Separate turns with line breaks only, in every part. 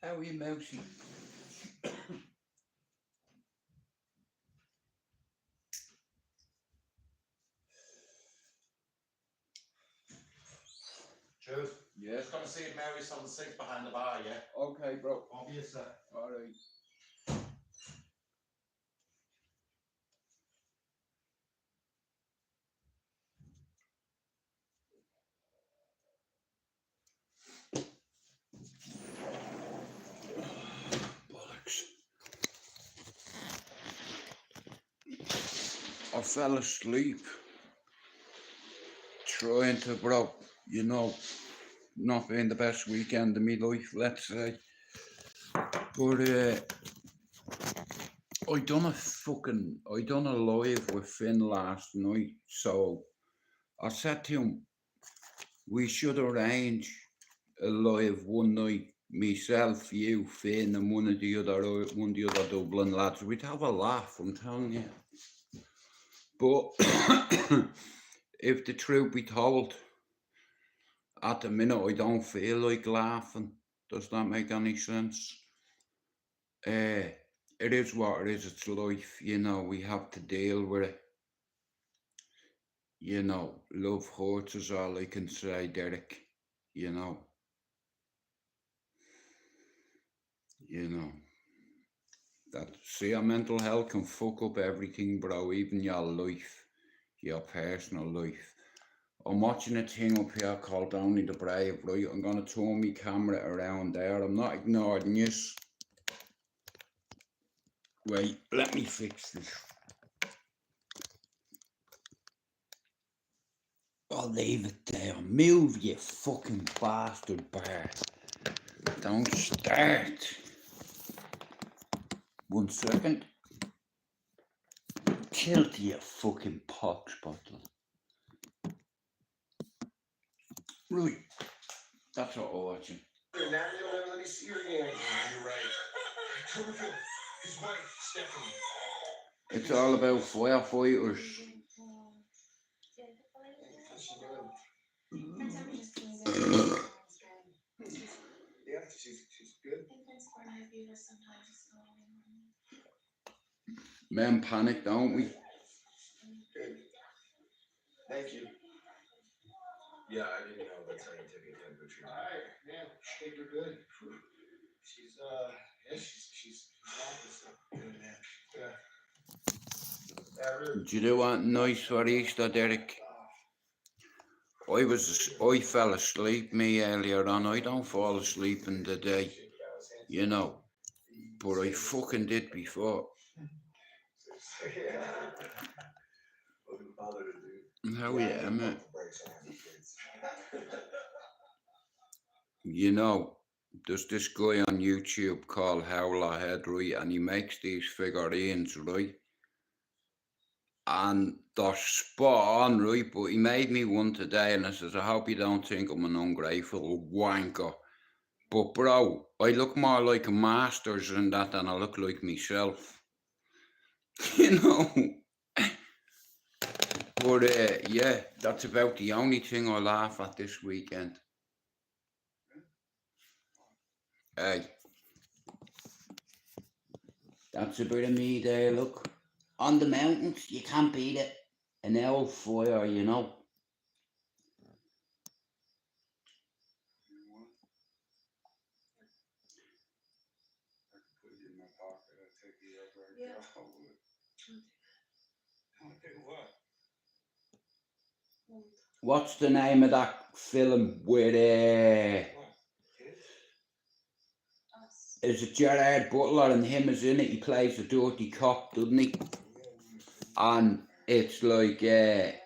How are you, Mousy?
Cheers.
Yeah.
Just gonna see if Mary's on the sink behind the bar, yeah?
Okay, bro.
Obviously.
Alright. Bollocks. I fell asleep trying to, bro, you know, not being the best weekend of my life, let's say. But I done a live with Finn last night, so I said to him, we should arrange a live one night, myself, you, Finn, and one of the other Dublin lads. We'd have a laugh, I'm telling you. But if the truth be told, at the minute I don't feel like laughing. Does that make any sense? It is what it is, it's life, you know, we have to deal with it. You know, love hurts is all I can say, Derek. You know. That see, your mental health can fuck up everything, bro, even your life, your personal life. I'm watching a thing up here called Only the Brave, right? I'm gonna turn my camera around there. I'm not ignoring you. Wait, let me fix this. I'll leave it there. Move, you fucking bastard, Bart. Don't start. 1 second. Tilt your fucking pox bottle. Right. That's what we're watching.
Now you'll never let me see her again. You're right. His wife, Stephanie.
It's all about firefighters.
Yeah, she's good.
Men panic, don't we?
Good. Thank you. Yeah, I didn't know about scientific temperature. Alright, yeah, I think you're good. She's she's good, man. Yeah.
Do you know what nice for Easter, Derek? I fell asleep me earlier on. I don't fall asleep in the day, you know, but I fucking did before. How you, Emma? You know, there's this guy on YouTube called Howlerhead, right, and he makes these figurines, right? And they're spot on, right? But he made me one today, and I says, I hope you don't think I'm an ungrateful wanker. But bro, I look more like a Masters in that than I look like myself. You know? But yeah, that's about the only thing I laugh at this weekend. Hey. That's a bit of me there, look. On the mountains, you can't beat it. An old fire, you know. What's the name of that film with is it Gerard Butler and him is in it? He plays a dirty cop, doesn't he? And it's like they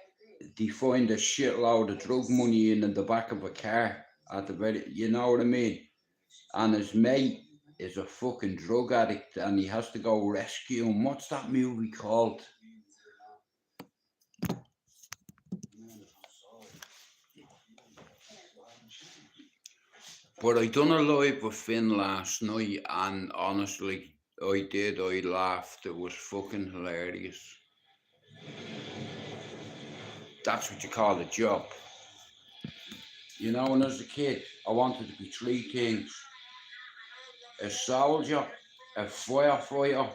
find a shitload of drug money in the back of a car at the very, you know what I mean? And his mate is a fucking drug addict and he has to go rescue him. What's that movie called? But I done a live with Finn last night and honestly, I laughed. It was fucking hilarious. That's what you call a job. You know, when I was a kid, I wanted to be 3 things. a soldier, a firefighter,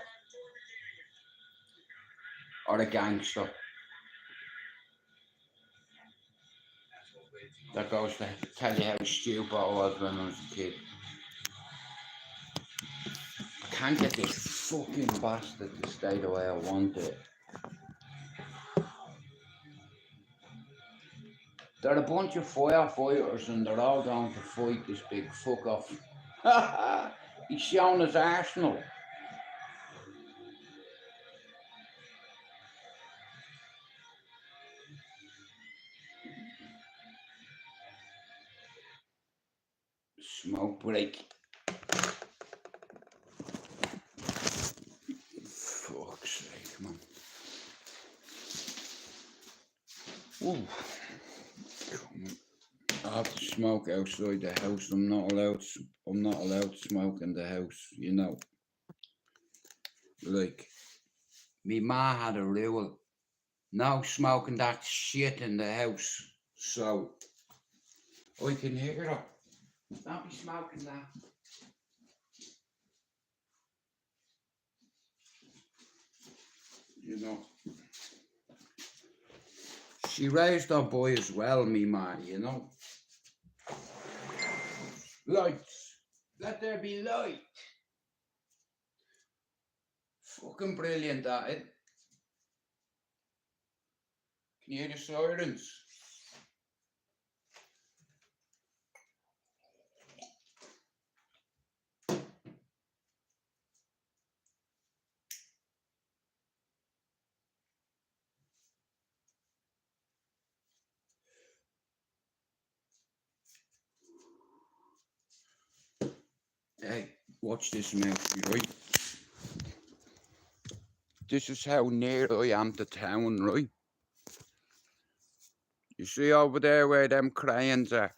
or a gangster that goes to tell you how stupid I was when I was a kid. I can't get this fucking bastard to stay the way I want it. They're a bunch of firefighters and they're all going to fight this big fuck off. He's showing his arsenal. Smoke break. Fuck's sake, man. Ooh. I have to smoke outside the house. I'm not allowed to smoke in the house, you know. Like, me ma had a rule, no smoking that shit in the house. So I can hear her. Don't be smoking that. You know. She raised our boy as well, me ma, you know. Lights. Let there be light. Fucking brilliant, that, eh? Can you hear the sirens? Hey, watch this mouth, right? This is how near I am to town, right? You see over there where them cranes are?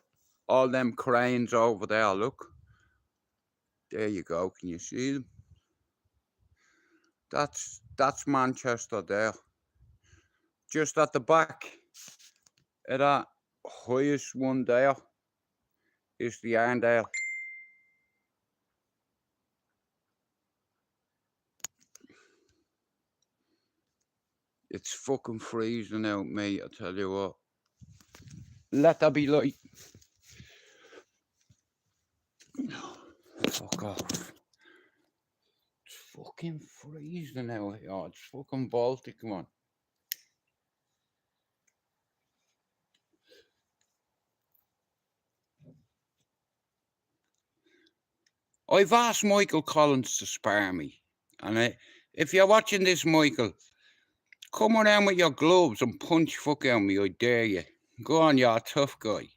All them cranes over there, look. There you go, can you see them? That's Manchester there. Just at the back of that highest one there is the Arndale. It's fucking freezing out, mate, I tell you what. Let there be light. Fuck off. It's fucking freezing out here. It's fucking Baltic, man. I've asked Michael Collins to spare me. And if you're watching this, Michael, come around with your gloves and punch fuck out me, I dare you. Go on, you're a tough guy.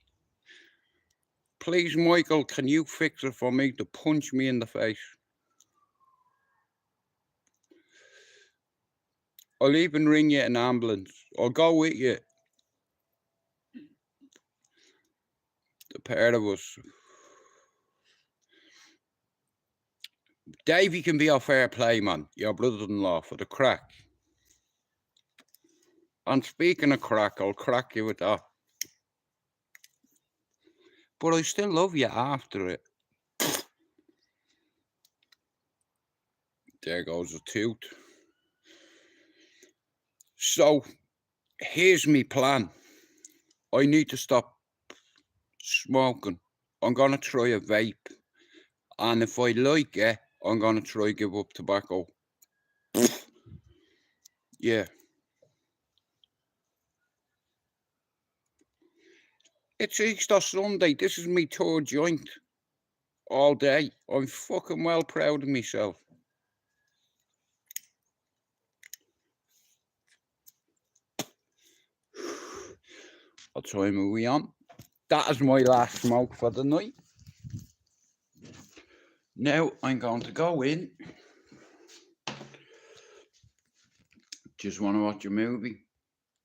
Please, Michael, can you fix it for me to punch me in the face? I'll even ring you an ambulance. I'll go with you. The pair of us. Davey can be our fair play, man. Your brother-in-law for the crack. And speaking of crack, I'll crack you with that. But I still love you after it. There goes a tooth. So, here's me plan. I need to stop smoking. I'm going to try a vape. And if I like it, I'm going to try give up tobacco. Yeah. It's Easter Sunday. This is me third joint. All day. I'm fucking well proud of myself. What time are we on? That is my last smoke for the night. Now I'm going to go in. Just want to watch a movie.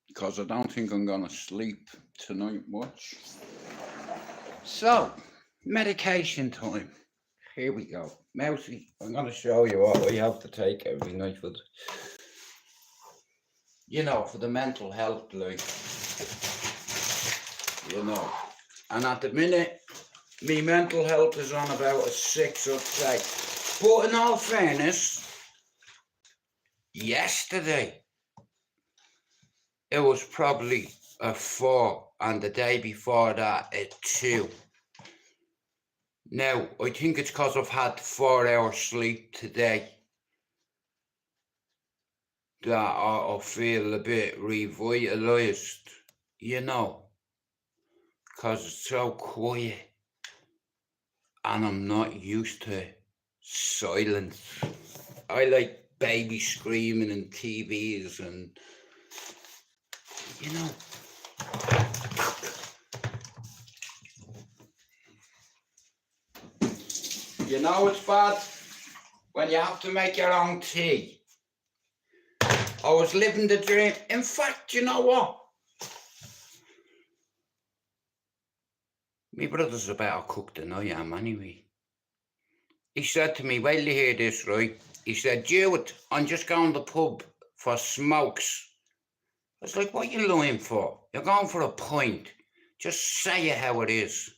Because I don't think I'm going to sleep tonight much. So, medication time. Here we go. Mousy, I'm going to show you what we have to take every night for the, you know, for the mental health, like, you know. And at the minute, my mental health is on about a 6, I'd say. But in all fairness, yesterday, it was probably a 4, and the day before that, a 2. Now, I think it's because I've had 4 hours sleep today that I feel a bit revitalised, you know, because it's so quiet and I'm not used to silence. I like baby screaming and TVs and, you know. You know it's bad when you have to make your own tea. I was living the dream. In fact, you know what? My brother's a better cook than I am anyway. He said to me, "Well, you hear this, right?" He said, "Jude, I'm just going to the pub for smokes." I was like, "What are you lying for? You're going for a pint. Just say it how it is."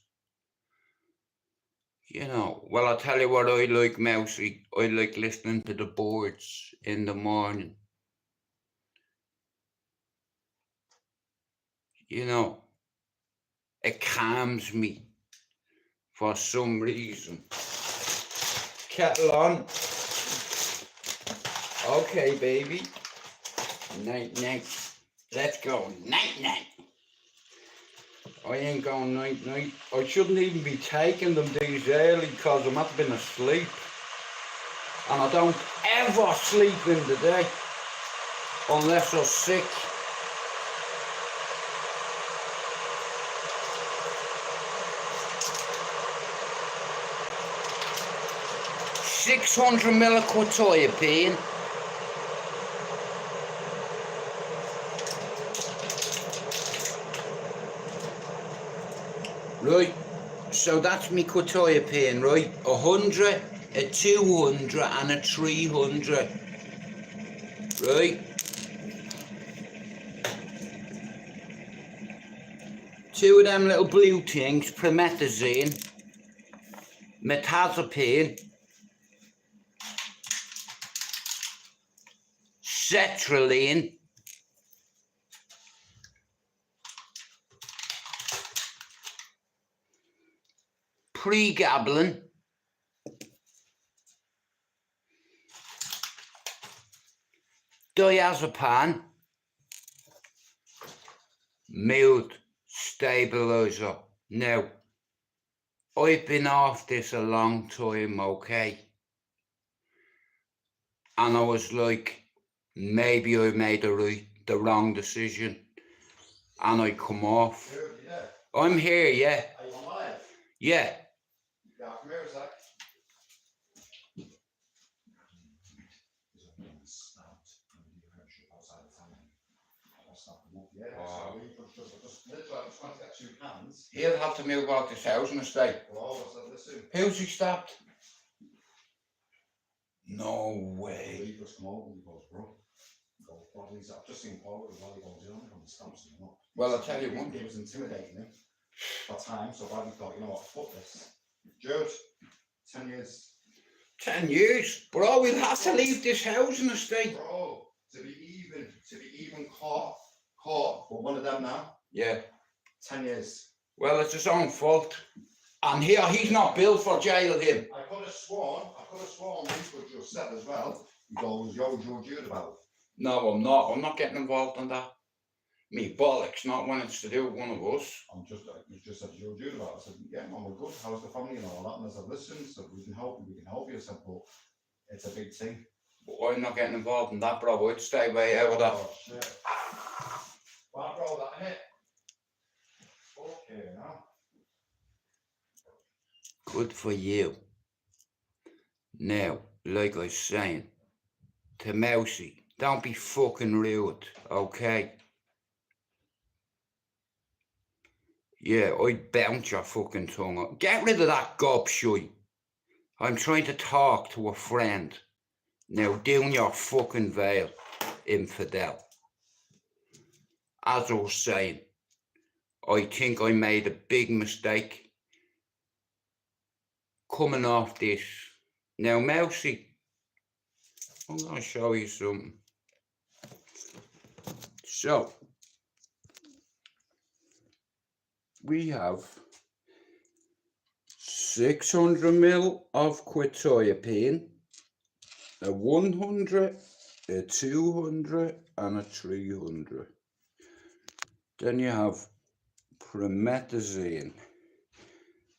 You know, well, I'll tell you what I like, Mousy. I like listening to the birds in the morning. You know, it calms me for some reason. Kettle on. Okay, baby. Night, night. Let's go. Night, night. I ain't going night, night. I shouldn't even be taking them these early because I might have been asleep. And I don't ever sleep in the day unless I'm sick. $600 of quetiapine. Right, so that's me quetiapine, right? 100, a 200 and a 300. Right? 2 of them little blue things, promethazine, metazapine, sertraline, pregabalin, diazepam, mood stabilizer. Now, I've been off this a long time, okay? And I was like, maybe I made the wrong decision. And I come off.
Yeah.
I'm here, yeah.
Are you on live?
Yeah.
Yeah, come here a sec. Yeah,
Wow.
so we just literally, I just want to get 2 cans.
He'll have to move out this house and stay.
Well, I said, listen.
Who's he stabbed? No way.
He just come over and he goes, bro. I've just seen Paul with the volley balls, you know, from the stamps and all.
Well, I'll tell you one.
It was intimidating him for time, so Bradley thought, you know what, fuck this. Jude, 10 years.
10 years? Bro, we'll have to leave this house and stay.
Bro, to be even caught, but one of them now. Yeah. 10 years.
Well, it's his own fault. And here, he's not built for jail, him.
I could have sworn this was just said as well. He goes, yo, Jude about it.
No, I'm not. I'm not getting involved in that. Me bollocks, not when it's to do with one of us.
You just said Jude about it. I said, yeah, man, we're good. How's the family and all that? And I said, listen, so we can help you. I said, but it's a big thing.
But I'm not getting involved in that, bro. I'd stay way out of that.
Oh, shit. Well, I roll that in it. Okay, now.
Good for you. Now, like I was saying, to Mousy, don't be fucking rude, okay? Yeah, I'd bounce your fucking tongue up. Get rid of that gobshite. I'm trying to talk to a friend. Now, down your fucking veil, infidel. As I was saying, I think I made a big mistake. coming off this. Now, Mousy, I'm going to show you something. So, we have 600ml of quetiapine, a 100, a 200 and a 300. Then you have promethazine.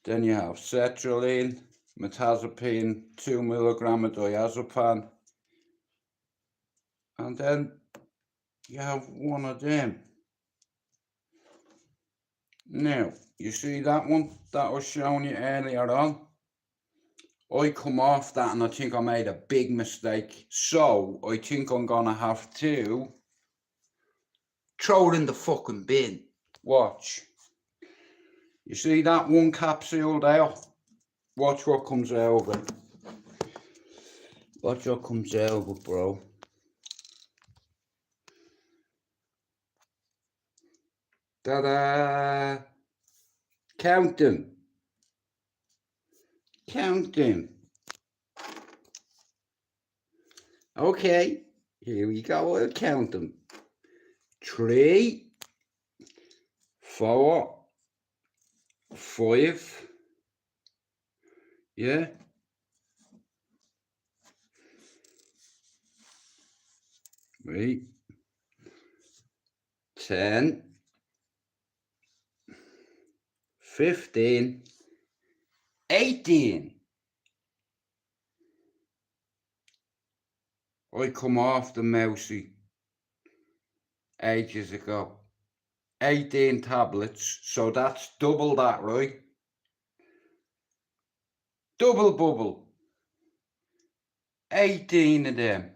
Then you have sertraline, metazapine, 2 milligram of diazepam. And then you have one of them. Now, you see that one that I was showing you earlier on? I come off that and I think I made a big mistake. So, I think I'm gonna have to throw it in the fucking bin. Watch. You see that one capsule there? Watch what comes out of it. Watch what comes out of it, bro. Ta-da! Count them. Count them. Okay, here we go. I'll count them. 3, 4, 5. Yeah. Right. 10, 15, 18. I come off the Mousy ages ago. 18 tablets, so that's double that, right? Double bubble. 18 of them.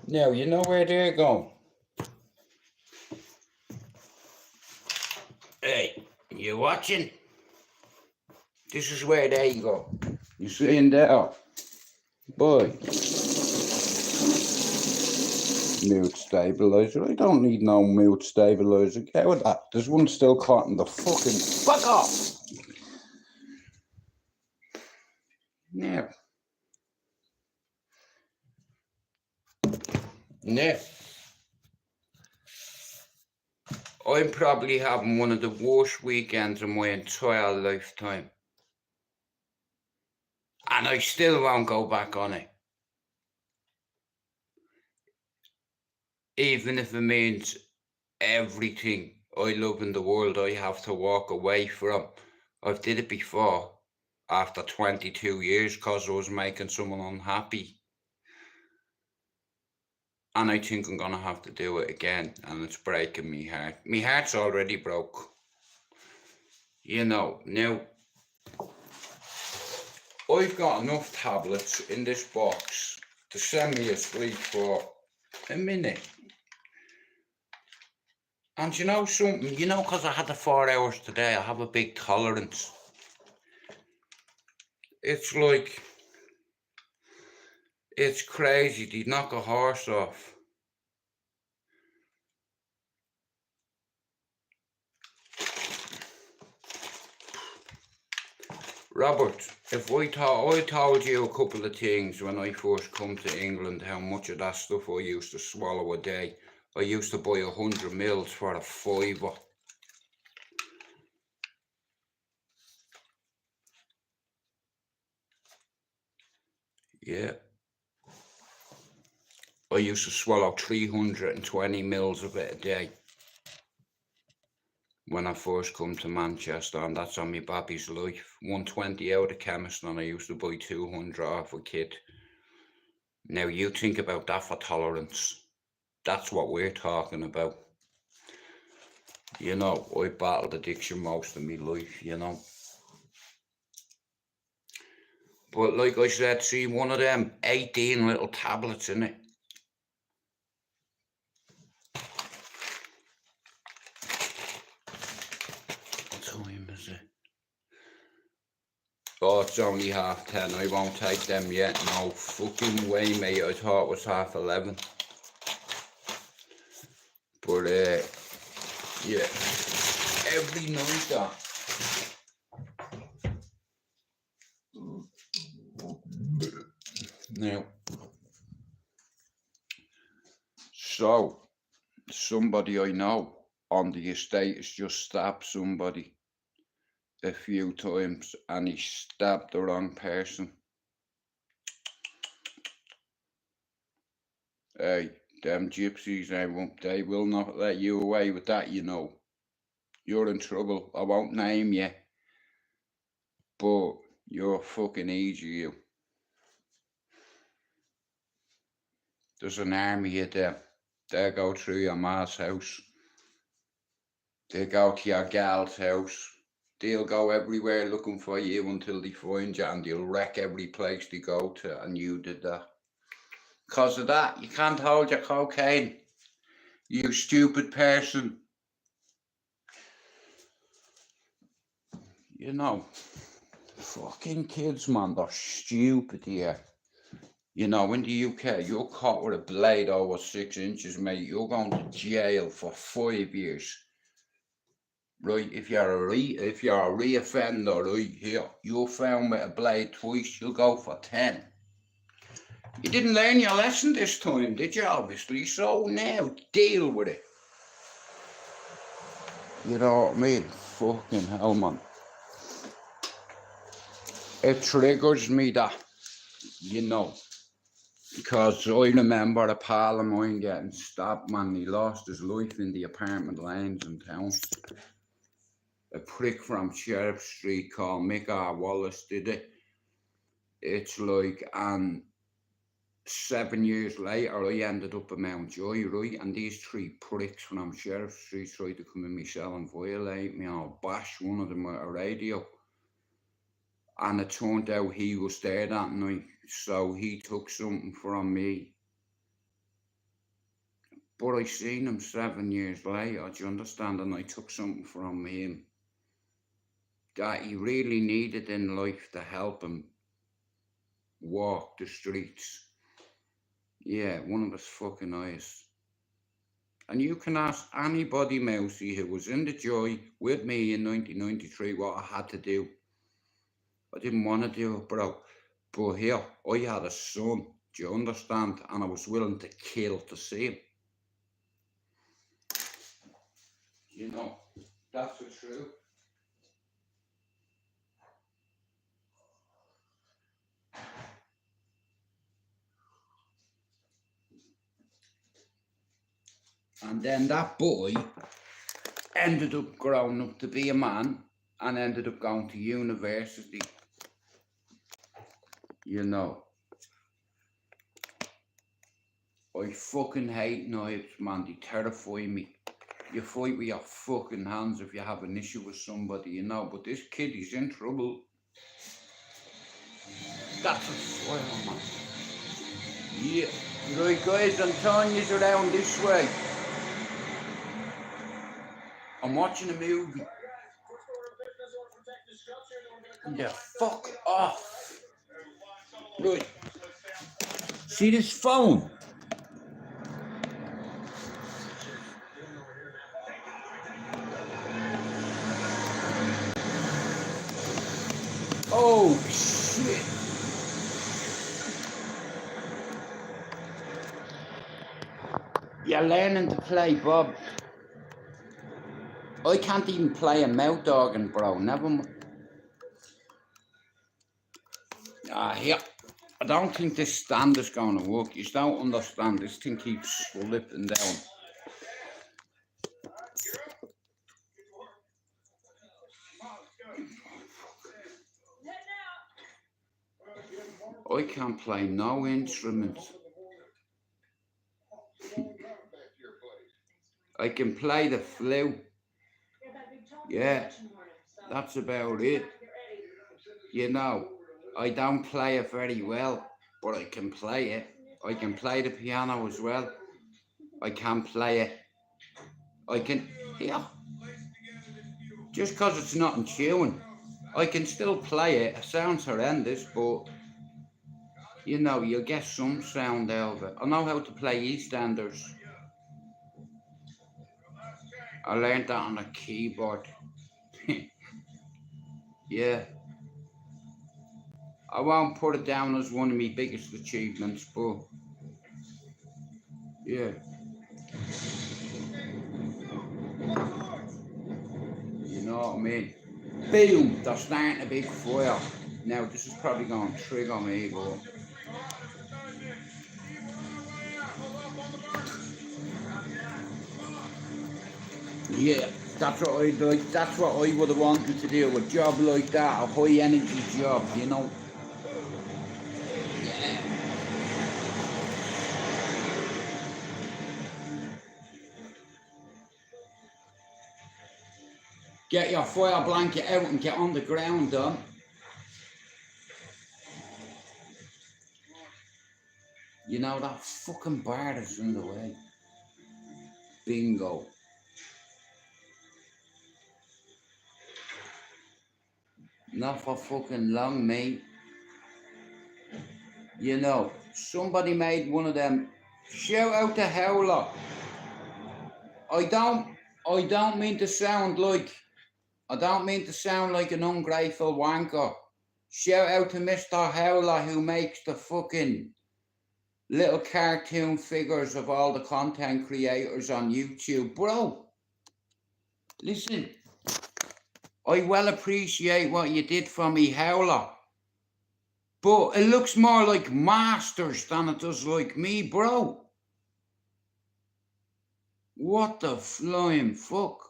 Now, you know where they're going. Hey, you watching? This is where they go. You seeing that? Boy. Mood stabilizer. I don't need no mood stabilizer. Get with that. There's one still caught in the fucking... Fuck off! Now. Now. I'm probably having one of the worst weekends of my entire lifetime. And I still won't go back on it. Even if it means everything I love in the world I have to walk away from. I've did it before, after 22 years, because I was making someone unhappy. And I think I'm going to have to do it again, and it's breaking me heart. My heart's already broke. You know, now, I've got enough tablets in this box to send me asleep for a minute. And you know something, you know, because I had the 4 hours today, I have a big tolerance. It's like, it's crazy, they knock a horse off. Robert, if I told you a couple of things when I first come to England, how much of that stuff I used to swallow a day. I used to buy 100 mils for a £5. Yeah. I used to swallow 320 mils of it a day when I first come to Manchester, and that's on my baby's life. 120 out of the chemist, and I used to buy 200 off a kid. Now you think about that for tolerance. That's what we're talking about. You know, I battled addiction most of my life, you know. But like I said, see, one of them 18 little tablets in it. What time is it? Oh, it's only 10:30. I won't take them yet. No fucking way, mate. I thought it was 11:30. But, yeah. Every night that Now, so somebody I know on the estate has just stabbed somebody a few times, and he stabbed the wrong person. Hey, them gypsies, they will not let you away with that, you know. You're in trouble. I won't name you, but you're fucking easy, you. There's an army of them. They'll go through your ma's house. They'll go to your gal's house. They'll go everywhere looking for you until they find you, and they'll wreck every place they go to, and you did that. Because of that, you can't hold your cocaine. You stupid person. You know, fucking kids, man, they're stupid here. You know, in the UK, you're caught with a blade over 6 inches, mate. You're going to jail for 5 years. Right, if you're a re-offender, right, here, you're found with a blade twice, you'll go for 10. You didn't learn your lesson this time, did you, obviously? So now, deal with it. You know what I mean? Fucking hell, man. It triggers me that, you know, because I remember a pal of mine getting stabbed, man. He lost his life in the apartment lanes in town. A prick from Sheriff Street called Mick R. Wallace did it. It's like, and 7 years later, I ended up in Mountjoy, right? And these 3 pricks from Sheriff Street tried to come in my cell and violate me. I'll bash one of them with a radio. And it turned out he was there that night, so he took something from me. But I seen him 7 years later, do you understand? And I took something from him that he really needed in life to help him walk the streets. Yeah, one of his fucking eyes. And you can ask anybody, Mousy, who was in the Joy with me in 1993 what I had to do. I didn't want to do it, bro. But here, I had a son, do you understand? And I was willing to kill to see him. You know, that's the truth. And then that boy ended up growing up to be a man and ended up going to university. You know, I fucking hate knives, man. They terrify me. You fight with your fucking hands if you have an issue with somebody, you know. But this kid, he's in trouble. That's a fire, man. Yeah. Right, guys, I'm turning you around this way. I'm watching a movie. Yeah, fuck off. Right. See this phone? Oh, shit. You're learning to play, Bob. I can't even play a mouth organ, bro. Never mind. Here. I don't think this stand is going to work. You don't understand. This thing keeps slipping down. I can't play no instruments. I can play the flute. Yeah, that's about it. You know, I don't play it very well, but I can play it. I can play the piano as well. I can play it. I can, yeah. Just because it's not in tune, I can still play it. It sounds horrendous, but you know, you'll get some sound out of it. I know how to play EastEnders. I learned that on a keyboard. Yeah. I won't put it down as one of my biggest achievements, but yeah. You know what I mean? Boom! They're starting a big fire. Now this is probably going to trigger me, but yeah, that's what I'd like. That's what I would have wanted to do. A job like that, a high energy job, you know. Get your fire blanket out and get on the ground, Don. You know, that fucking bar is in the way. Bingo. Not for fucking long, mate. You know, somebody made one of them. Shout out to Howler. I don't mean to sound like an ungrateful wanker. Shout out to Mr. Howler who makes the fucking little cartoon figures of all the content creators on YouTube. Bro, listen, I well appreciate what you did for me, Howler. But it looks more like Masters than it does like me, bro. What the flying fuck?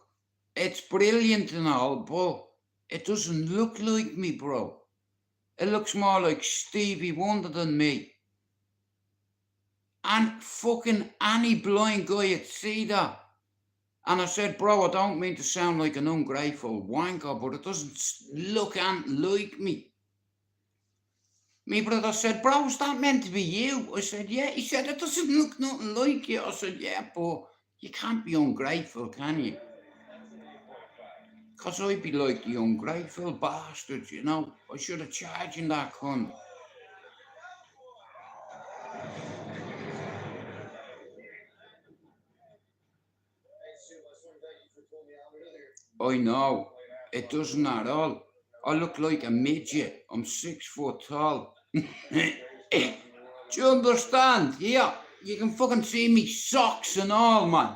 It's brilliant and all, but it doesn't look like me, bro. It looks more like Stevie Wonder than me. And fucking any blind guy would see that. And I said, bro, I don't mean to sound like an ungrateful wanker, but it doesn't look like me. My brother said, bro, is that meant to be you? I said, yeah. He said, it doesn't look nothing like you. I said, yeah, but you can't be ungrateful, can you? Because I'd be like the ungrateful bastard, you know. I should have charged him that cunt. I know. It doesn't at all. I look like a midget. I'm 6 foot tall. Do you understand? Yeah, you can fucking see me socks and all, man.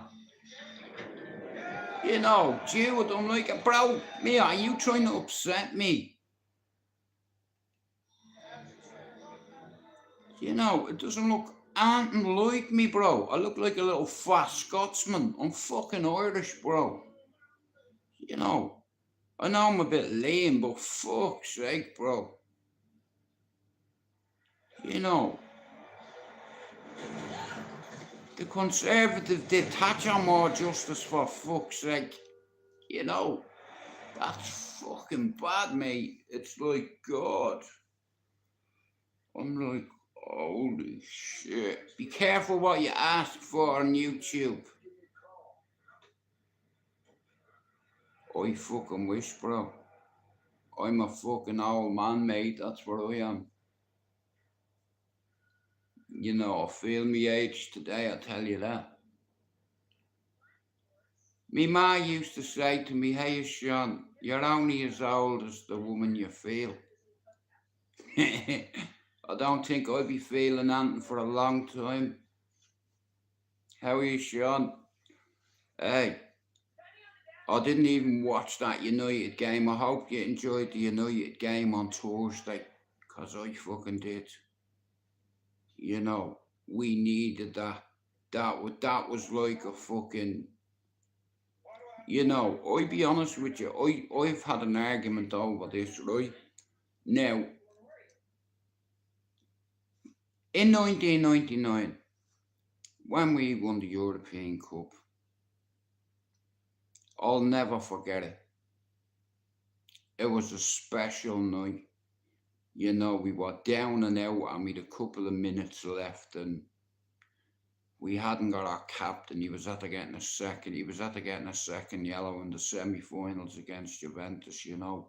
You know, dude, I'm like, bro, me, are you trying to upset me? You know, it doesn't look anything like me, bro. I look like a little fat Scotsman. I'm fucking Irish, bro. You know, I know I'm a bit lame, but fuck's sake, bro. You know, the Conservative did Thatcher more justice, for fuck's sake. You know, that's fucking bad, mate. It's like, God. I'm like, holy shit. Be careful what you ask for on YouTube. I fucking wish, bro. I'm a fucking old man, mate. That's what I am. You know, I feel me age today, I tell you that. Me ma used to say to me, hey, Sean, you're only as old as the woman you feel. I don't think I'll be feeling anything for a long time. How are you, Sean? Hey, I didn't even watch that United game. I hope you enjoyed the United game on Thursday, because I fucking did. You know, we needed that. That was like a fucking... You know, I'll be honest with you, I've had an argument over this, right? Now, in 1999, when we won the European Cup, I'll never forget it. It was a special night. You know, we were down and out and we had a couple of minutes left and we hadn't got our captain. He was after getting a second. He was after getting a second yellow in the semi-finals against Juventus, you know.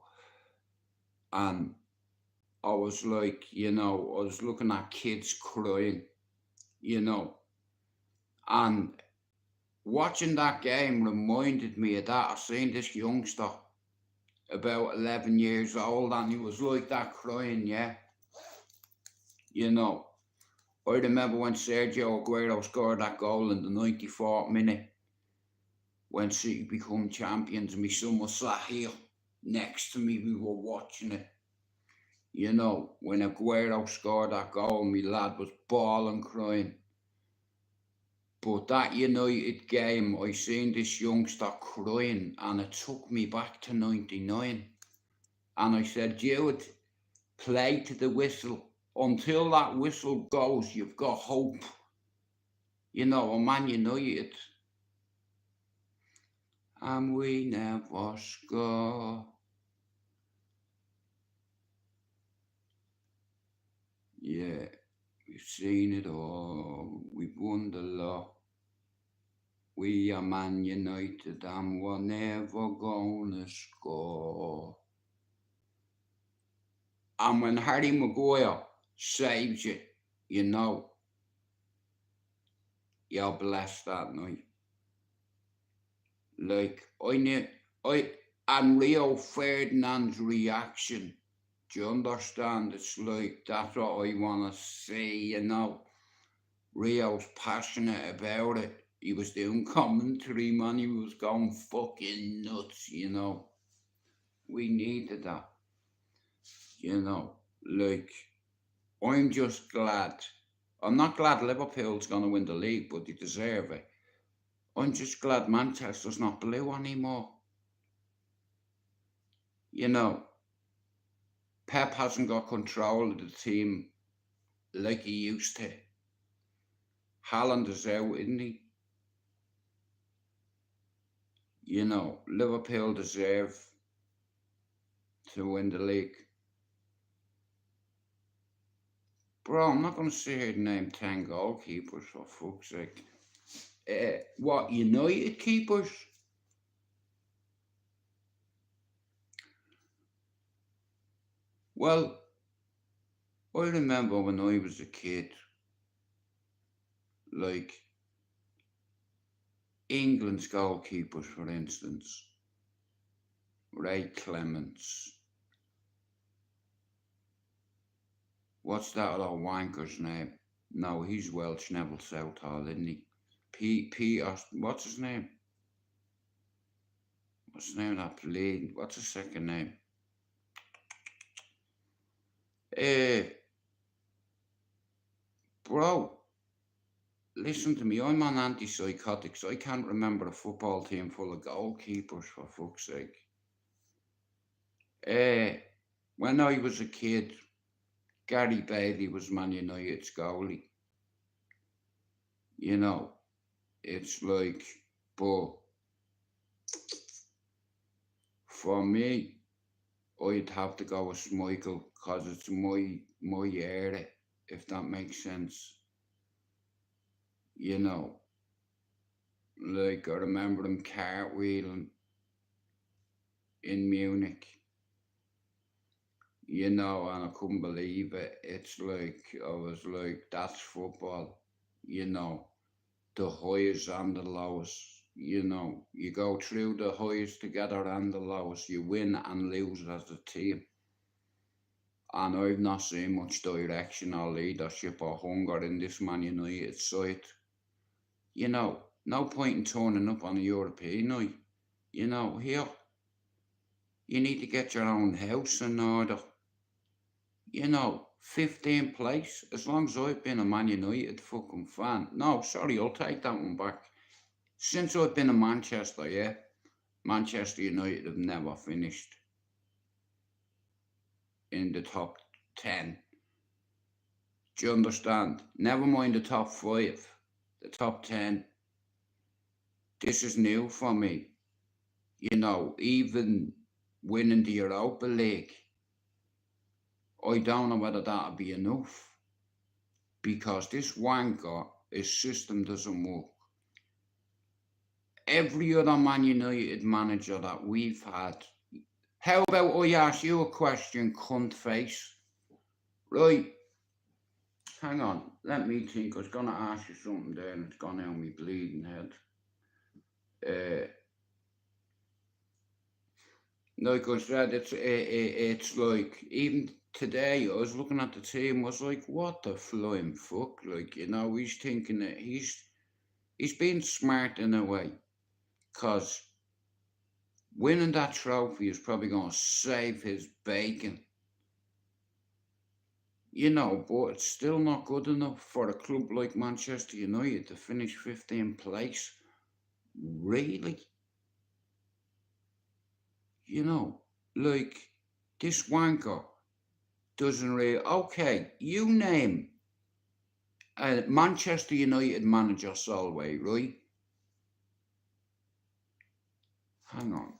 And I was like, you know, I was looking at kids crying, you know. And watching that game reminded me of that. I seen this youngster about 11 years old and he was like that crying, yeah. You know, I remember when Sergio Aguero scored that goal in the 94th minute when City become champions, and my son was sat here next to me. We were watching it. You know, when Aguero scored that goal, my lad was bawling, crying. But that United game, I seen this youngster crying, and it took me back to '99. And I said, Jude, play to the whistle. Until that whistle goes, you've got hope. You know, a Man United. And we never score. Yeah, we've seen it all. We've won the lot. We are Man United and we're never gonna score. And when Harry Maguire saves you, you know, you're blessed that night. Like, and Rio Ferdinand's reaction, do you understand? It's like, that's what I want to see, you know. Rio's passionate about it. He was doing commentary, man. He was going fucking nuts, you know. We needed that, you know. Like, I'm just glad. I'm not glad Liverpool's going to win the league, but they deserve it. I'm just glad Manchester's not blue anymore. You know, Pep hasn't got control of the team like he used to. Haaland is out, isn't he? You know, Liverpool deserve to win the league. Bro, I'm not going to sit here and name 10 goalkeepers, for fuck's sake. What, United keepers? Well, I remember when I was a kid, like, England's goalkeepers, for instance, Ray Clements. What's that other wanker's name? No, he's Welsh, Neville Southall, isn't he? Peter, what's his name? What's the name of that plane? What's his second name? Bro, listen to me, I'm on antipsychotics. I can't remember a football team full of goalkeepers, for fuck's sake. When I was a kid, Gary Bailey was Man United's goalie. You know, it's like, but for me, I'd have to go with Schmeichel because it's my era, if that makes sense. You know, like I remember him cartwheeling in Munich. You know, and I couldn't believe it. It's like, I was like, that's football, you know, the highs and the lows, you know, you go through the highs together and the lows, you win and lose as a team. And I've not seen much direction or leadership or hunger in this Man United side. You know, no point in turning up on a European night. You know, here, you need to get your own house in order. You know, 15th place, as long as I've been a Man United fucking fan. No, sorry, I'll take that one back. Since I've been in Manchester, yeah, Manchester United have never finished in the top 10. Do you understand? Never mind the top 5, the top 10. This is new for me. You know, even winning the Europa League, I don't know whether that'll be enough, because this wanker, his system doesn't work. Every other Man United manager that we've had. How about I ask you a question, cunt face? Right. Hang on, let me think. I was going to ask you something there and it's gone out of my bleeding head. Like I said, it's like, even today I was looking at the team, was like, what the flying fuck? Like, you know, he's thinking that he's being smart in a way, because winning that trophy is probably going to save his bacon. You know, but it's still not good enough for a club like Manchester United to finish 15th place. Really? You know, like, this wanker doesn't really. Okay, you name a Manchester United manager, Solway, right? Hang on.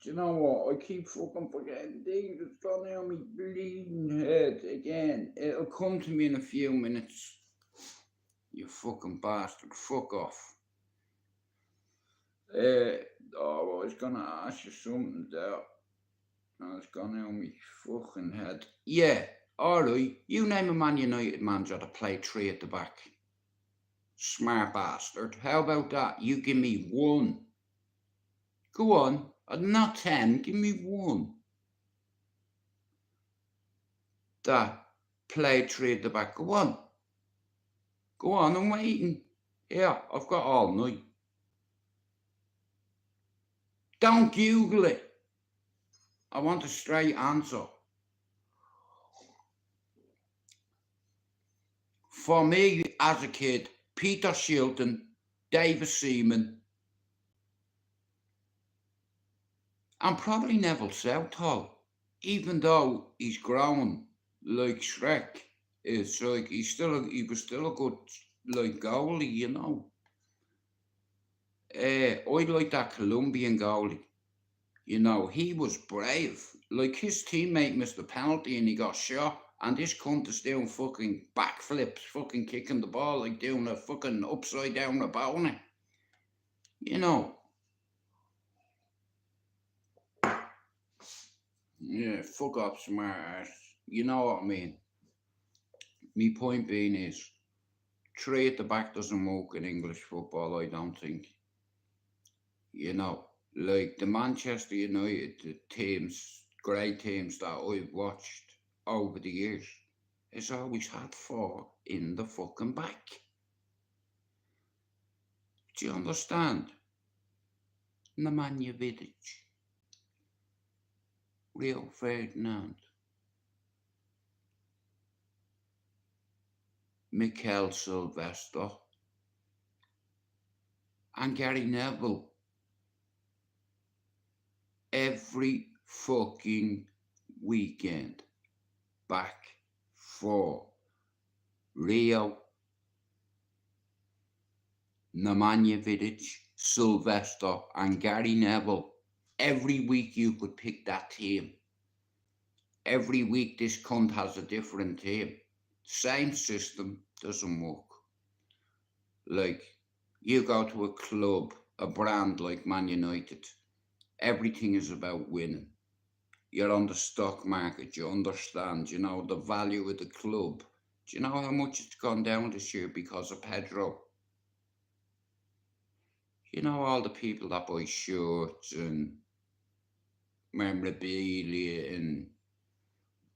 Do you know what? I keep fucking forgetting things. It's gone down my bleeding head again. It'll come to me in a few minutes. You fucking bastard. Fuck off. I was gonna ask you something there. No, it's gone down my fucking head. Yeah, alright. You name a Man United manager to play 3 at the back. Smart bastard. How about that? You give me 1. Go on. Not 10. Give me 1. That play 3 at the back. Go on. Go on, I'm waiting. Yeah, I've got all night. Don't Google it. I want a straight answer. For me, as a kid, Peter Shilton, David Seaman, and probably Neville Southall, even though he's grown like Shrek. It's like he was still a good like goalie, you know. I like that Colombian goalie. You know, he was brave. Like, his teammate missed a penalty and he got shot, and this cunt is doing fucking backflips, fucking kicking the ball, like doing a fucking upside down Rabona. You know. Yeah, fuck off, smart ass. You know what I mean. Me point being is, 3 at the back doesn't work in English football, I don't think. You know, like the Manchester United teams, great teams that I've watched over the years, has always had 4 in the fucking back. Do you understand? Nemanja Vidic, Rio Ferdinand, Mikel Sylvester, and Gary Neville. Every fucking weekend. Back 4. Rio, Nemanja Vidic, Sylvester, and Gary Neville. Every week you could pick that team. Every week this cunt has a different team. Same system, doesn't work. Like, you go to a club, a brand like Man United, everything is about winning. You're on the stock market, you understand, you know, the value of the club. Do you know how much it's gone down this year because of Pedro? You know, all the people that buy shirts and memorabilia and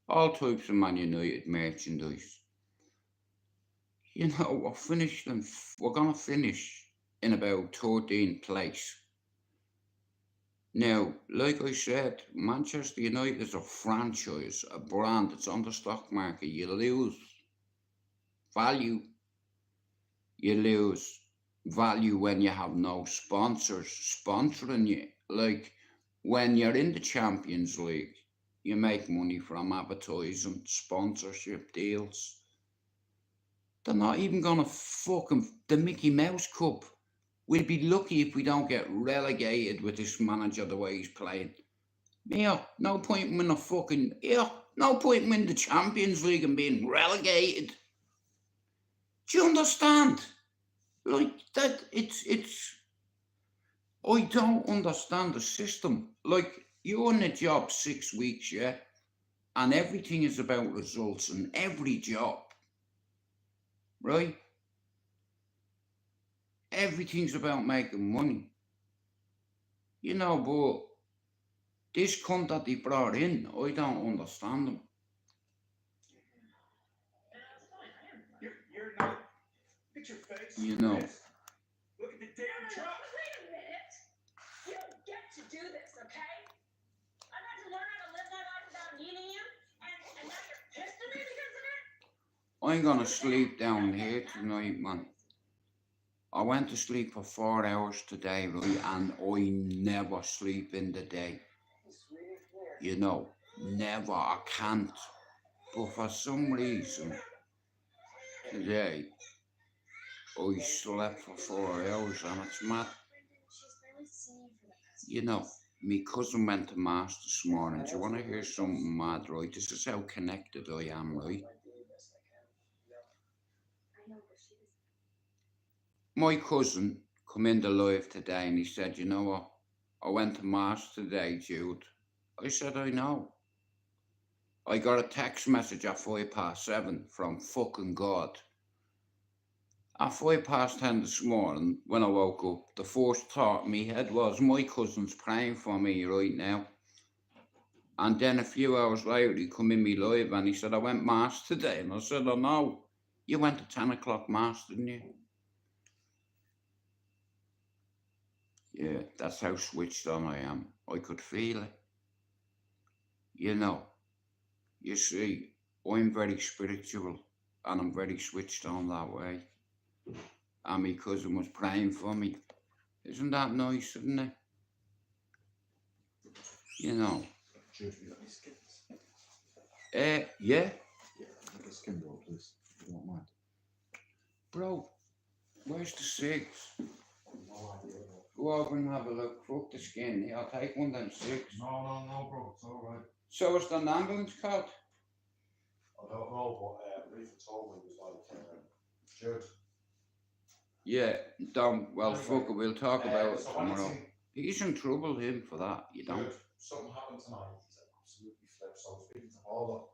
all types of Man United merchandise. You know, we're going to finish in about 13th place. Now, like I said, Manchester United is a franchise, a brand. It's on the stock market. You lose value. You lose value when you have no sponsors sponsoring you. Like, when you're in the Champions League, you make money from advertising, sponsorship deals. They're not even going to fucking... The Mickey Mouse Cup. We'll be lucky if we don't get relegated with this manager the way he's playing. Yeah, no point in the fucking... Yeah, no point in winning the Champions League and being relegated. Do you understand? Like, that, it's... I don't understand the system. Like, you're in a job 6 weeks, yeah? And everything is about results in every job. Right? Everything's about making money. You know, but this cunt that they brought in, I don't understand him.
at your face.
You know.
Look at the damn truck.
Wait a minute. You don't get to do this, okay? I had to learn how to live my life without needing you, and now you're pissed at me because of it?
I'm gonna sleep down here tonight, man. I went to sleep for 4 hours today, right, and I never sleep in the day. You know, never, I can't. But for some reason, today, I slept for 4 hours and it's mad. You know, my cousin went to Mass this morning. Do you want to hear something mad, right? This is how connected I am, right? My cousin come in the live today and he said, you know what? I went to Mass today, Jude. I said, I know. I got a text message at 7:05 from fucking God. At 10:05 this morning, when I woke up, the first thought in my head was, my cousin's praying for me right now. And then a few hours later, he come in me live and he said, I went Mass today. And I said, I know. You went to 10 o'clock Mass, didn't you? Yeah, that's how switched on I am. I could feel it. You know, you see, I'm very spiritual and I'm very switched on that way. And my cousin was praying for me. Isn't that nice, isn't it? You know.
Jude, you got any skins?
Yeah.
Yeah, like a skin roll, please. If you don't mind.
Bro, where's the cigs?
No idea, bro.
Go over and have a look. Fuck the skin. Here, I'll take one of them cigs.
No, bro. It's alright.
So is the ambulance card?
I don't know, but Reefer told me it was like, Jude.
Yeah, don't. Well,
Anyway,
fuck it. We'll talk about it
so
tomorrow.
anything-
He's in trouble, him, for that. You don't.
Jude, something happened tonight. He said absolutely flipped. So I was speaking to Paula.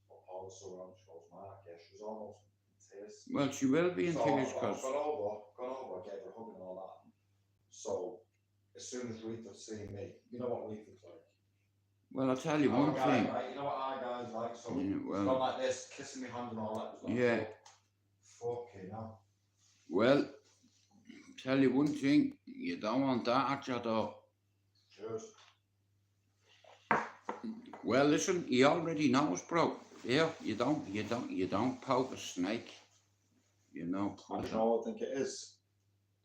But Paula saw around, she goes, Mark, yeah, she was almost in tears.
Well, she will be in
So
tears
I've
because.
gone over, gave her a hug and all that. So as soon as Reetha's seeing me, you know what Reetha's like.
Well, I'll tell you
Our
one
guy,
thing.
right? You know what our guy's like. So
Yeah,
it's
well,
not like this, kissing me hand and all that. It was like,
yeah.
Fucking hell.
Well, tell you one thing. You don't want that at your door.
Cheers.
Well, listen. He already knows, bro. Yeah, you don't poke a snake. You know.
And you know what I think it is?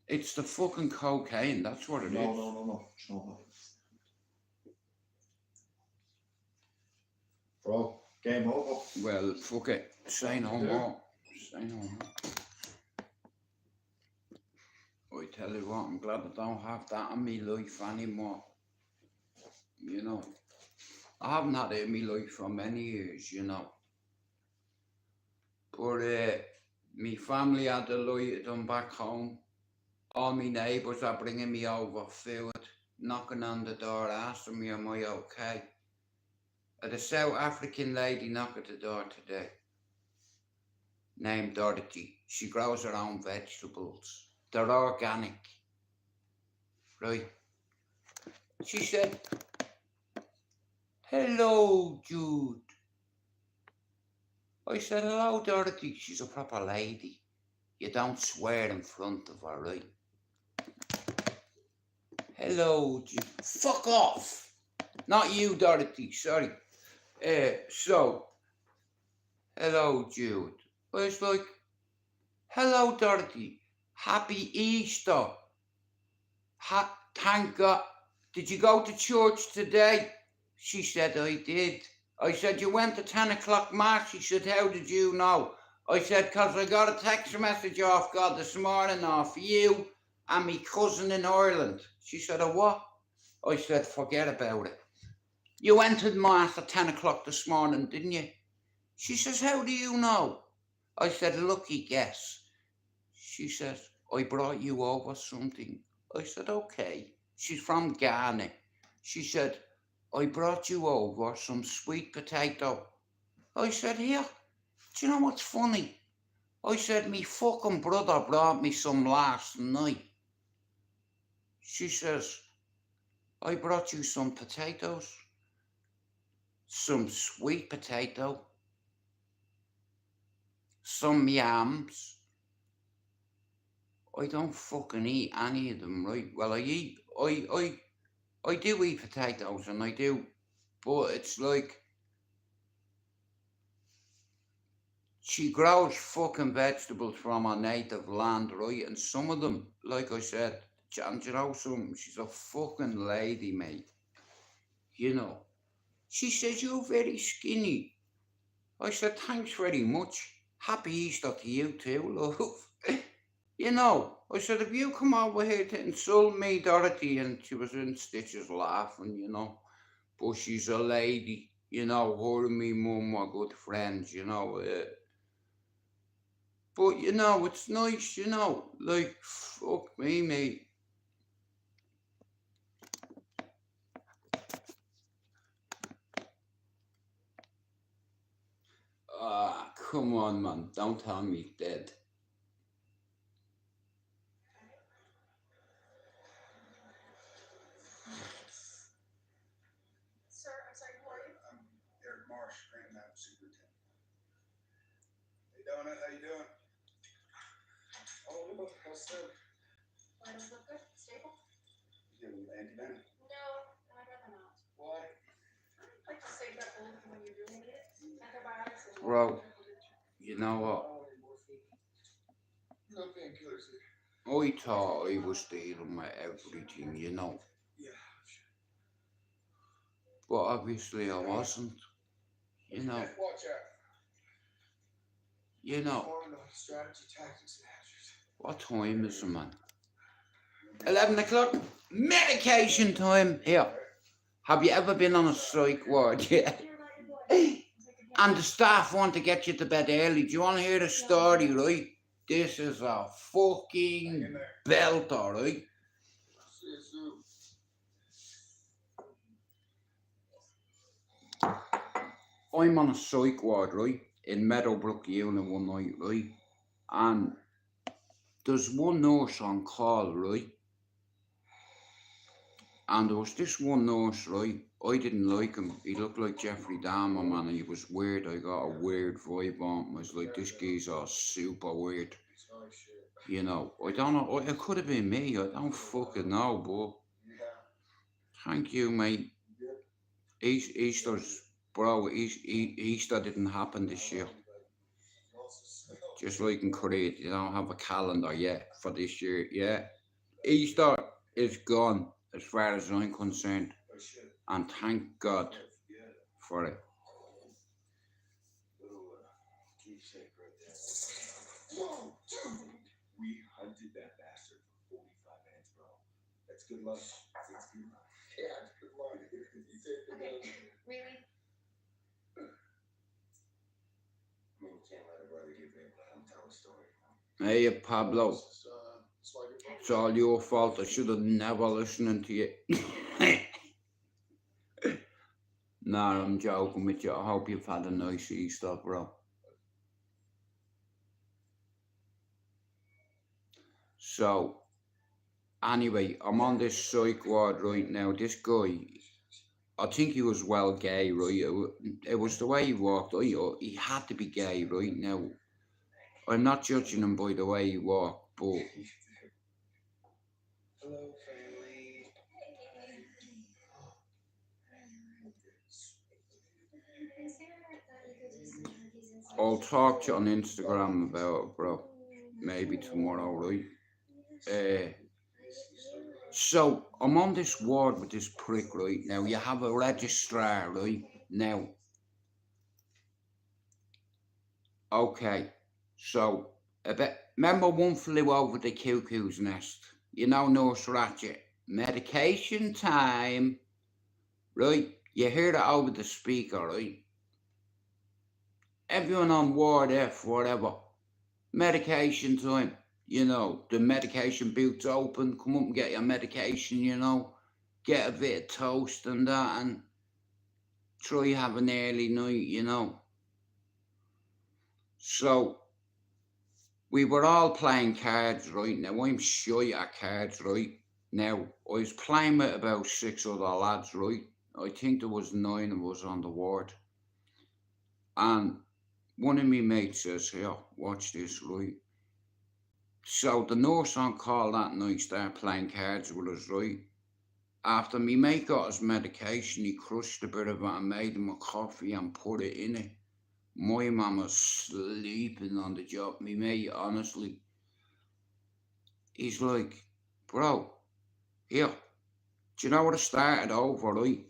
It's the fucking cocaine. That's what it is.
No. Do you know what? Bro, game over.
Well, fuck it. Say no more. Say no more. I tell you what, I'm glad I don't have that in my life anymore. You know, I haven't had it in my life for many years, you know. But my family had a lot of them back home. All my neighbours are bringing me over food, knocking on the door, asking me, am I okay? A South African lady knocked at the door today, named Dorothy. She grows her own vegetables. They're organic, right? She said, hello, Jude. I said, hello, Dorothy. She's a proper lady. You don't swear in front of her, right? Hello, Jude. Fuck off. Not you, Dorothy, sorry. So, hello, Jude. I was like, hello, Dorothy. Happy Easter. Thank God. Did you go to church today? She said, I did. I said, you went to 10 o'clock Mass? She said, how did you know? I said, 'cause I got a text message off God this morning off you and me cousin in Ireland. She said, a what? I said, forget about it. You went to Mass at 10 o'clock this morning, didn't you? She says, how do you know? I said, lucky guess. She says, I brought you over something. I said, okay. She's from Ghana. She said, I brought you over some sweet potato. I said, here, do you know what's funny? I said, me fucking brother brought me some last night. She says, I brought you some potatoes. Some sweet potato. Some yams. I don't fucking eat any of them, right? Well, I do eat potatoes, and I do, but it's like she grows fucking vegetables from her native land, right? And some of them, like I said, and you know something, she's a fucking lady, mate. You know, she says you're very skinny. I said thanks very much. Happy Easter to you too, love. You know, I said, if you come over here to insult me, Dorothy, and she was in stitches laughing, you know, but she's a lady, you know, her and me mum are good friends, you know, but, you know, it's nice, you know, like, fuck me, mate. Ah, come on, man, don't tell me he's dead.
Sir, I'm sorry, who are you?
I'm Eric Marsh, Grand Mountain Superintendent. Hey, Donna, how you doing? Oh, how's Seb?
Vitals look good? Stable?
You getting anti-venom?
No, I'd rather not.
Why?
I'd like to save that bullet for when you really need it. Antibiotics is
Bro, you know what?
No painkillers here.
I thought I was dealing with everything, you know,
Yeah.
but obviously I wasn't, you know,
Watch out.
you know.
Foreign strategy, tactics, and hazards.
What time is it, man? 11 o'clock? Medication time! Here, have you ever been on a psych ward yet? And the staff want to get you to bed early. Do you want to hear the story, right? This is a fucking belter, right? I'm on a psych ward, right? In Meadowbrook unit one night, right? And there's one nurse on call, right? And there was this one nurse, right? I didn't like him. He looked like Jeffrey Dahmer, man, and he was weird. I got a weird vibe on him. I was like, this geezer super weird. You know, I don't know. It could have been me. I don't fucking know, but thank you, mate. Easter's, bro, Easter didn't happen this year. Just like in Korea, you don't have a calendar yet for this year. Yeah, Easter is gone as far as I'm concerned, and thank God for it.
Whoa, dude! We hunted that bastard for 45 minutes, bro. That's good luck. It's good luck. Yeah, it's good luck.
Okay, really?
I mean, we can't let a brother get bit, but I'm telling a story.
Hey, Pablo, it's all your fault. I should have never listened to you. Nah, I'm joking with you. I hope you've had a nice Easter, bro. So, anyway, I'm on this psych ward right now. This guy, I think he was well gay, right? It was the way he walked. He had to be gay, right? Now, I'm not judging him by the way he walked, but
Hello, family.
I'll talk to you on Instagram about it, bro. Maybe tomorrow, right? So, I'm on this ward with this prick, right? Now, you have a registrar, right? Now, okay, so, remember One Flew Over the Cuckoo's Nest? You know, Nurse Ratchet. Medication time, right? You hear that over the speaker, right? Everyone on ward F, whatever. Medication time. You know, the medication boot's open. Come up and get your medication, you know. Get a bit of toast and that, and try have an early night, you know. So, we were all playing cards, right? Now, I'm shy at cards, right? Now, I was playing with about 6 other lads, right? I think there was 9 of us on the ward. And one of me mates says, here, watch this, right? So the nurse on call that night started playing cards with us, right? After me mate got his medication, he crushed a bit of it and made him a coffee and put it in it. My mum was sleeping on the job. Me mate, honestly, he's like, bro, here, do you know what I started over, right?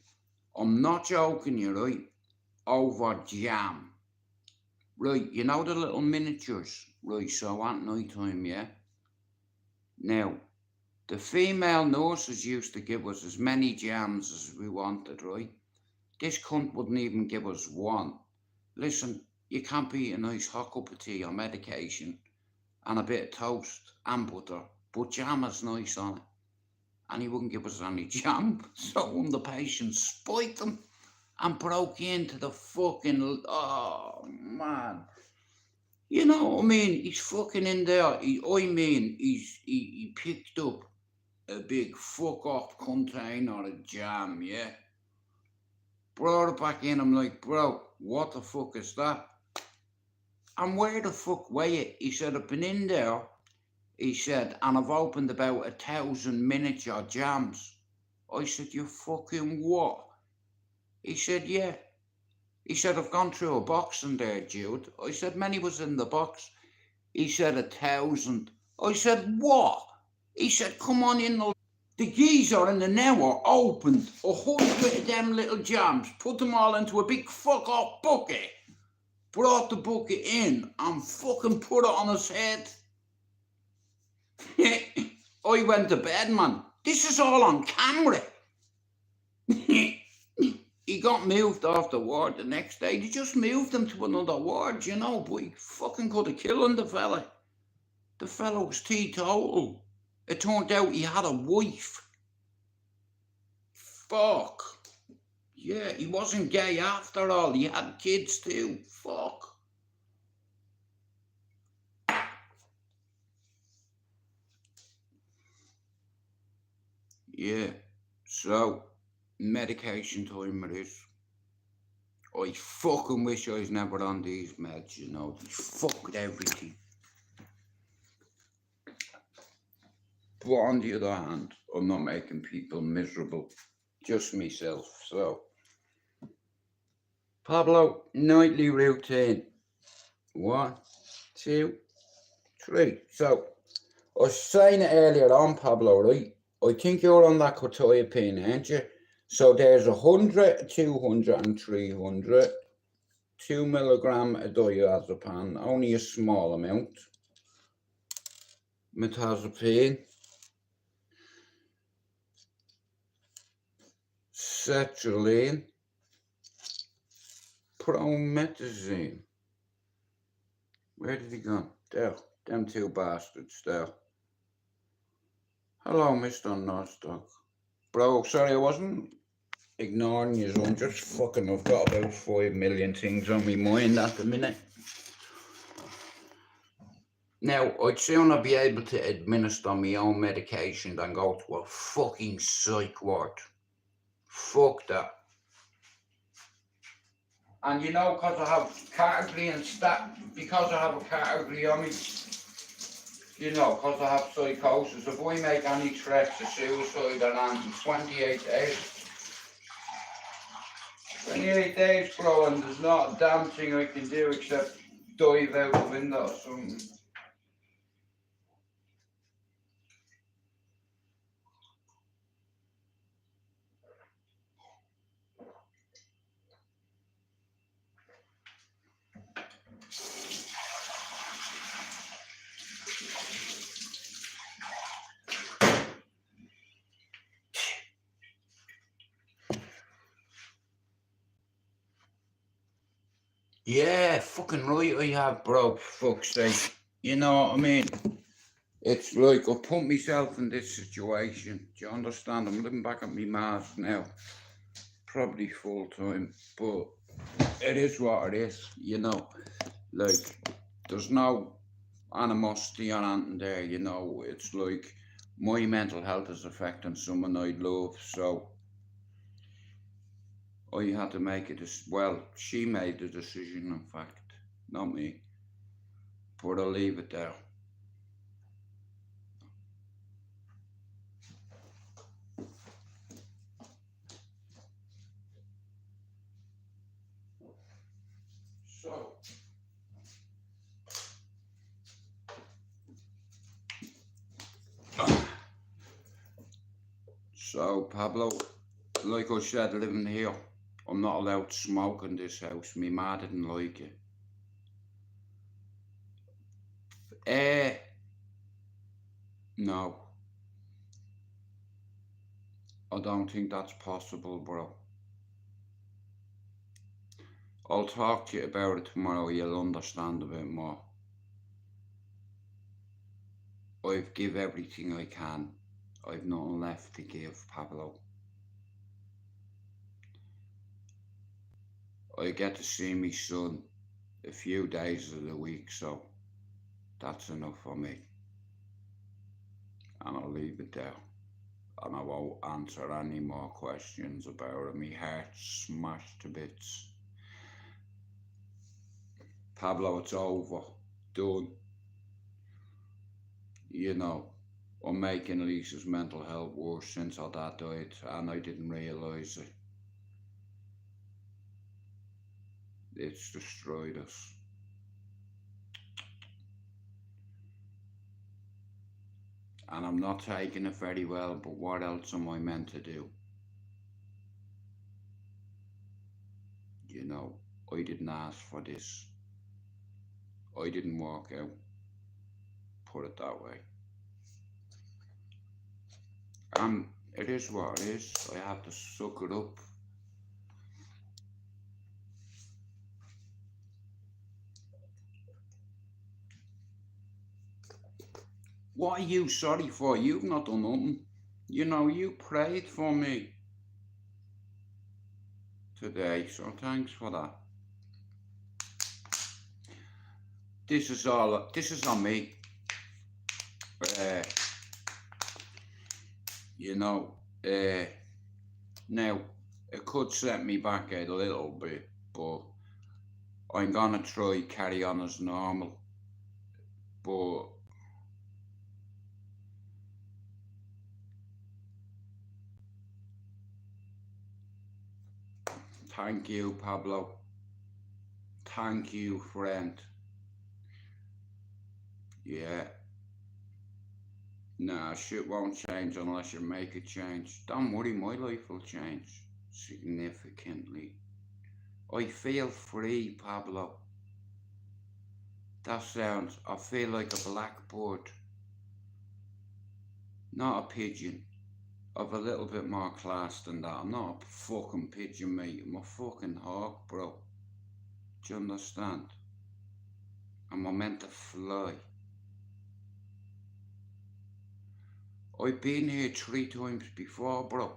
I'm not joking you, right? Over jam. Right, you know the little miniatures, right? So at night time, yeah? Now, the female nurses used to give us as many jams as we wanted, right? This cunt wouldn't even give us one. Listen, you can't beat a nice hot cup of tea or medication and a bit of toast and butter, but jam is nice on it. And he wouldn't give us any jam, so one of the patients spiked him and broke into the fucking, oh man. You know what I mean? He's fucking in there. He picked up a big fuck off container of jam, yeah? Brought it back in. I'm like, bro, what the fuck is that? And where the fuck were you? He said, I've been in there. He said, and I've opened about 1,000 miniature jams. I said, you fucking what? He said, yeah. He said, I've gone through a box in there, Jude. I said, many was in the box. He said, 1,000. I said, what? He said, come on in. The geezer in an hour opened 100 of them little jams, put them all into a big fuck off bucket, brought the bucket in and fucking put it on his head. I went to bed, man. This is all on camera. He got moved off the ward the next day. They just moved him to another ward, you know, but he fucking could have killed the fella. The fella was teetotal. It turned out he had a wife. Fuck. Yeah, he wasn't gay after all. He had kids too. Fuck. Yeah, so medication time it is. I fucking wish I was never on these meds, you know. They fucked everything. But on the other hand, I'm not making people miserable. Just myself, so. Pablo, nightly routine. 1, 2, 3. So, I was saying it earlier on, Pablo, right? I think you're on that quetiapine, aren't you? So there's 100, 200 and 300. 2 milligram of diazepam, only a small amount. Metazapine. Sertraline. Promethazine. Where did he go? There. Them two bastards there. Hello, Mr. Nostock. Bro, sorry I wasn't ignoring you. I'm just fucking, I've got about 5 million things on my mind at the minute. Now, I'd sooner be able to administer my own medication than go to a fucking psych ward. Fuck that. And you know, because I have category and because I have a category on me, you know, because I have psychosis, if I make any threats of suicide around 28 days. 28 days, bro, and there's not a damn thing I can do except dive out the window or something. Yeah, fucking right I have, bro, for fuck's sake. You know what I mean? It's like I put myself in this situation. Do you understand? I'm living back at my ma's now. Probably full time, but it is what it is, you know. Like, there's no animosity or anything there, you know. It's like my mental health is affecting someone I love, so I had to make it as well. She made the decision, in fact, not me. But I'll leave it there. So, Pablo, like I said, living here, I'm not allowed to smoke in this house. My ma didn't like it. No. I don't think that's possible, bro. I'll talk to you about it tomorrow, you'll understand a bit more. I've give everything I can. I've nothing left to give, Pablo. I get to see my son a few days of the week, so that's enough for me. And I'll leave it there. And I won't answer any more questions about it. My heart's smashed to bits. Pablo, it's over. Done. You know, I'm making Lisa's mental health worse since her dad died, and I didn't realise it. It's destroyed us. And I'm not taking it very well, but what else am I meant to do? You know, I didn't ask for this. I didn't walk out. Put it that way. And it is what it is. I have to suck it up. What are you sorry for? You've not done nothing. You know, you prayed for me today, so thanks for that. This is on me. You know, now it could set me back a little bit, but I'm gonna try carry on as normal. But thank you, Pablo. Thank you, friend. Yeah. Nah, shit won't change unless you make it change. Don't worry, my life will change significantly. I feel free, Pablo. That sounds, I feel like a blackbird. Not a pigeon. I've a little bit more class than that. I'm not a fucking pigeon, mate. I'm a fucking hawk, bro. Do you understand? I'm meant to fly. I've been here 3 times before, bro.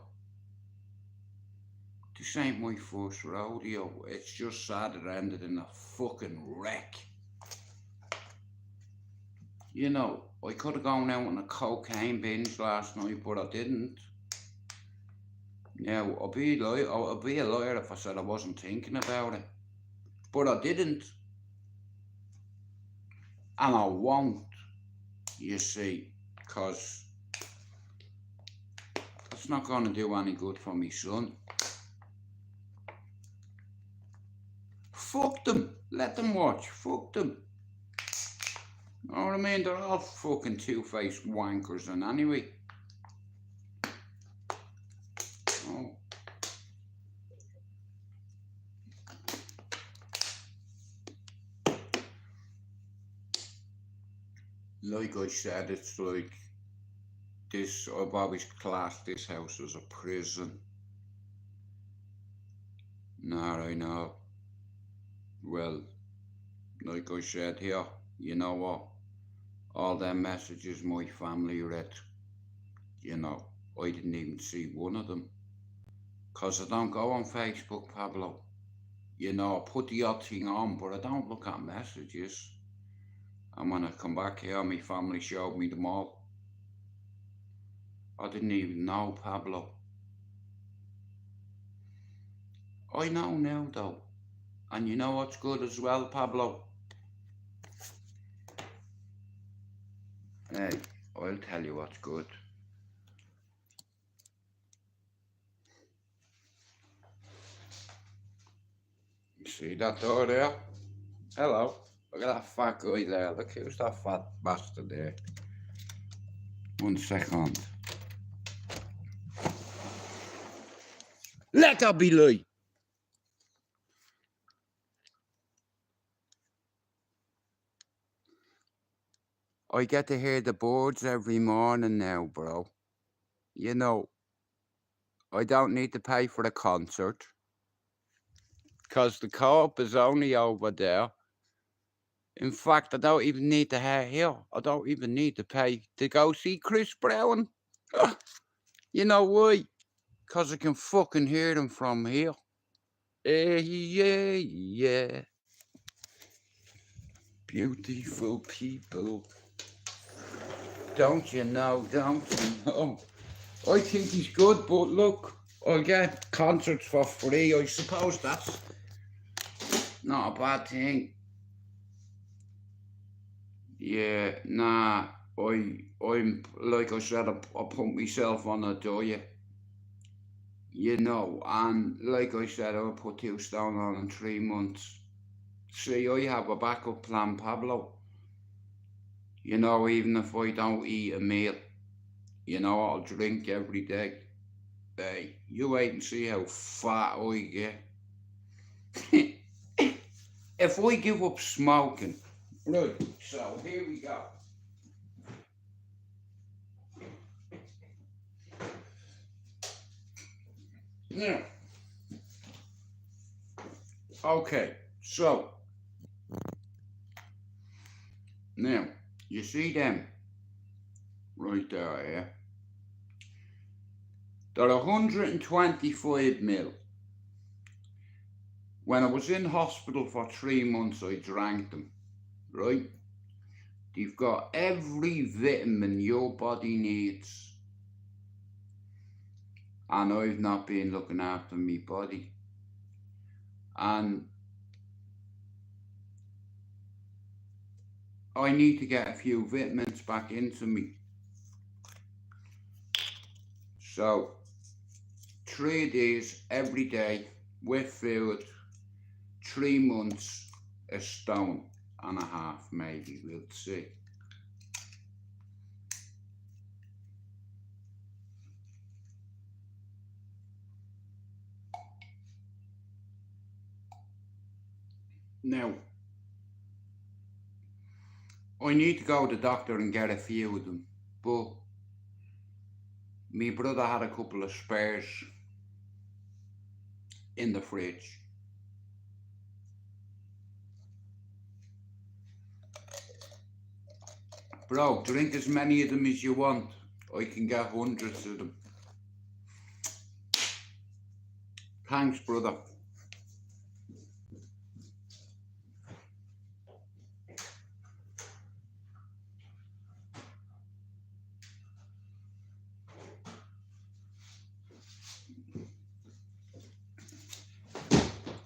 This ain't my first rodeo. It's just sad it ended in a fucking wreck. You know, I could have gone out on a cocaine binge last night, but I didn't. Now, I'll be a liar if I said I wasn't thinking about it. But I didn't. And I won't, you see, because it's not going to do any good for me son. Fuck them. Let them watch. Fuck them. Know what I mean? They're all fucking two-faced wankers and anyway. Oh. Like I said, it's like this, I've always classed this house as a prison. Nah, I know. Well, like I said here, you know what? All them messages my family read, you know, I didn't even see one of them. Cause I don't go on Facebook, Pablo. You know, I put the odd thing on, but I don't look at messages. And when I come back here, my family showed me them all. I didn't even know, Pablo. I know now, though. And you know what's good as well, Pablo? Hey, I'll tell you what's good. You see that door there? Hello. Look at that fat guy there. Look who's that fat bastard there. 1 second. Let her be lie. I get to hear the birds every morning now, bro. You know, I don't need to pay for the concert. Because the co-op is only over there. In fact, I don't even need to hear here. I don't even need to pay to go see Chris Brown. You know why? Because I can fucking hear them from here. Yeah. Beautiful people. Don't you know? I think he's good, but look, I get concerts for free. I suppose that's not a bad thing. Yeah, nah, I'm like I said, I put myself on a diet, you know, and like I said, I put 2 stone on in 3 months. See, I have a backup plan, Pablo. You know, even if I don't eat a meal, you know, I'll drink every day. Hey, you wait and see how fat I get. If I give up smoking, right, so here we go. Now, okay, so, now, you see them right there, yeah? They're 125 mil. When I was in hospital for 3 months, I drank them, right? They've got every vitamin your body needs. And I've not been looking after my body. And I need to get a few vitamins back into me. So, 3 days every day with food, 3 months, 1.5 stone maybe, we'll see. Now, I need to go to the doctor and get a few of them, but my brother had a couple of spares in the fridge. Bro, drink as many of them as you want. I can get hundreds of them. Thanks, brother.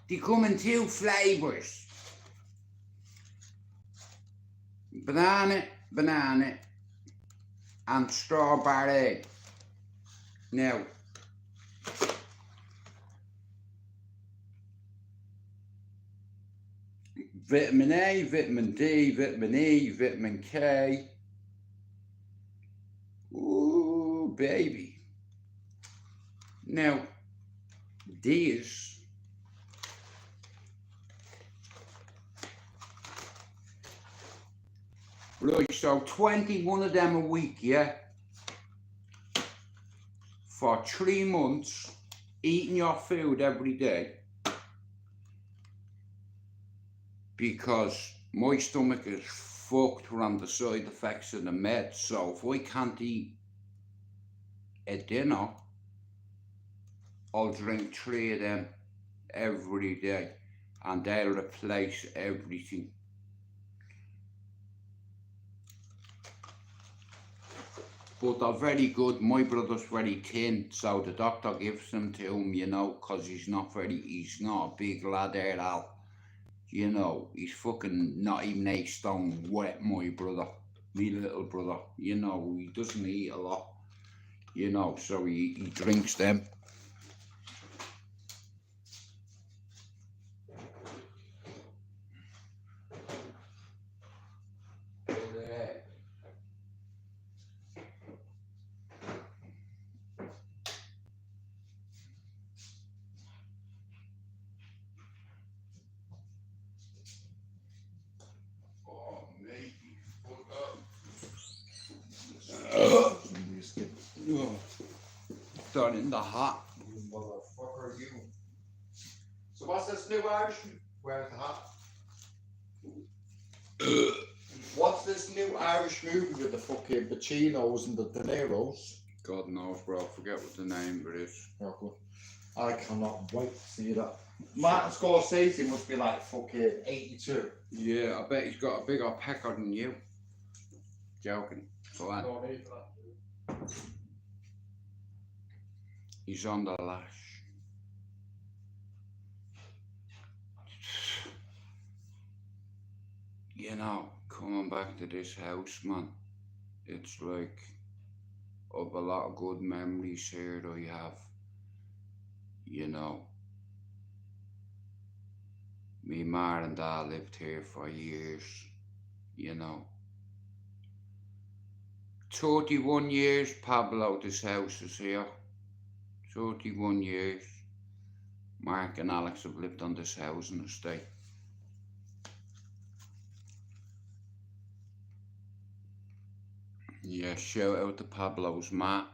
They come in 2 flavours. Banana, and strawberry. Now, vitamin A, vitamin D, vitamin E, vitamin K. Ooh, baby. Now, these right, so 21 of them a week, yeah? For 3 months, eating your food every day. Because my stomach is fucked from the side effects of the meds. So if I can't eat a dinner, I'll drink 3 of them every day. And they'll replace everything. But they're very good. My brother's very thin, so the doctor gives them to him, you know, because he's not a big lad at all. You know, he's fucking not even 8 stone wet, my brother, my little brother. You know, he doesn't eat a lot, you know, so he drinks them. got in the hat.
You motherfucker, you. So what's this new Irishman? Where's the hat? What's this new Irish movie with the fucking Pacinos and the De Niros?
God knows, bro. I forget what the name of it is.
Oh, good. I cannot wait to see that. Martin Scorsese must be like fucking 82.
Yeah, I bet he's got a bigger pecker than you. Joking. Go on.
No need for that.
He's on the lash. You know, coming back to this house, man, it's like of a lot of good memories here that I have. You know, me ma and dad lived here for years, you know. 31 years Pablo, this house is here. 31 years. Mark and Alex have lived on this house and estate. Yeah, shout out to Pablo's ma.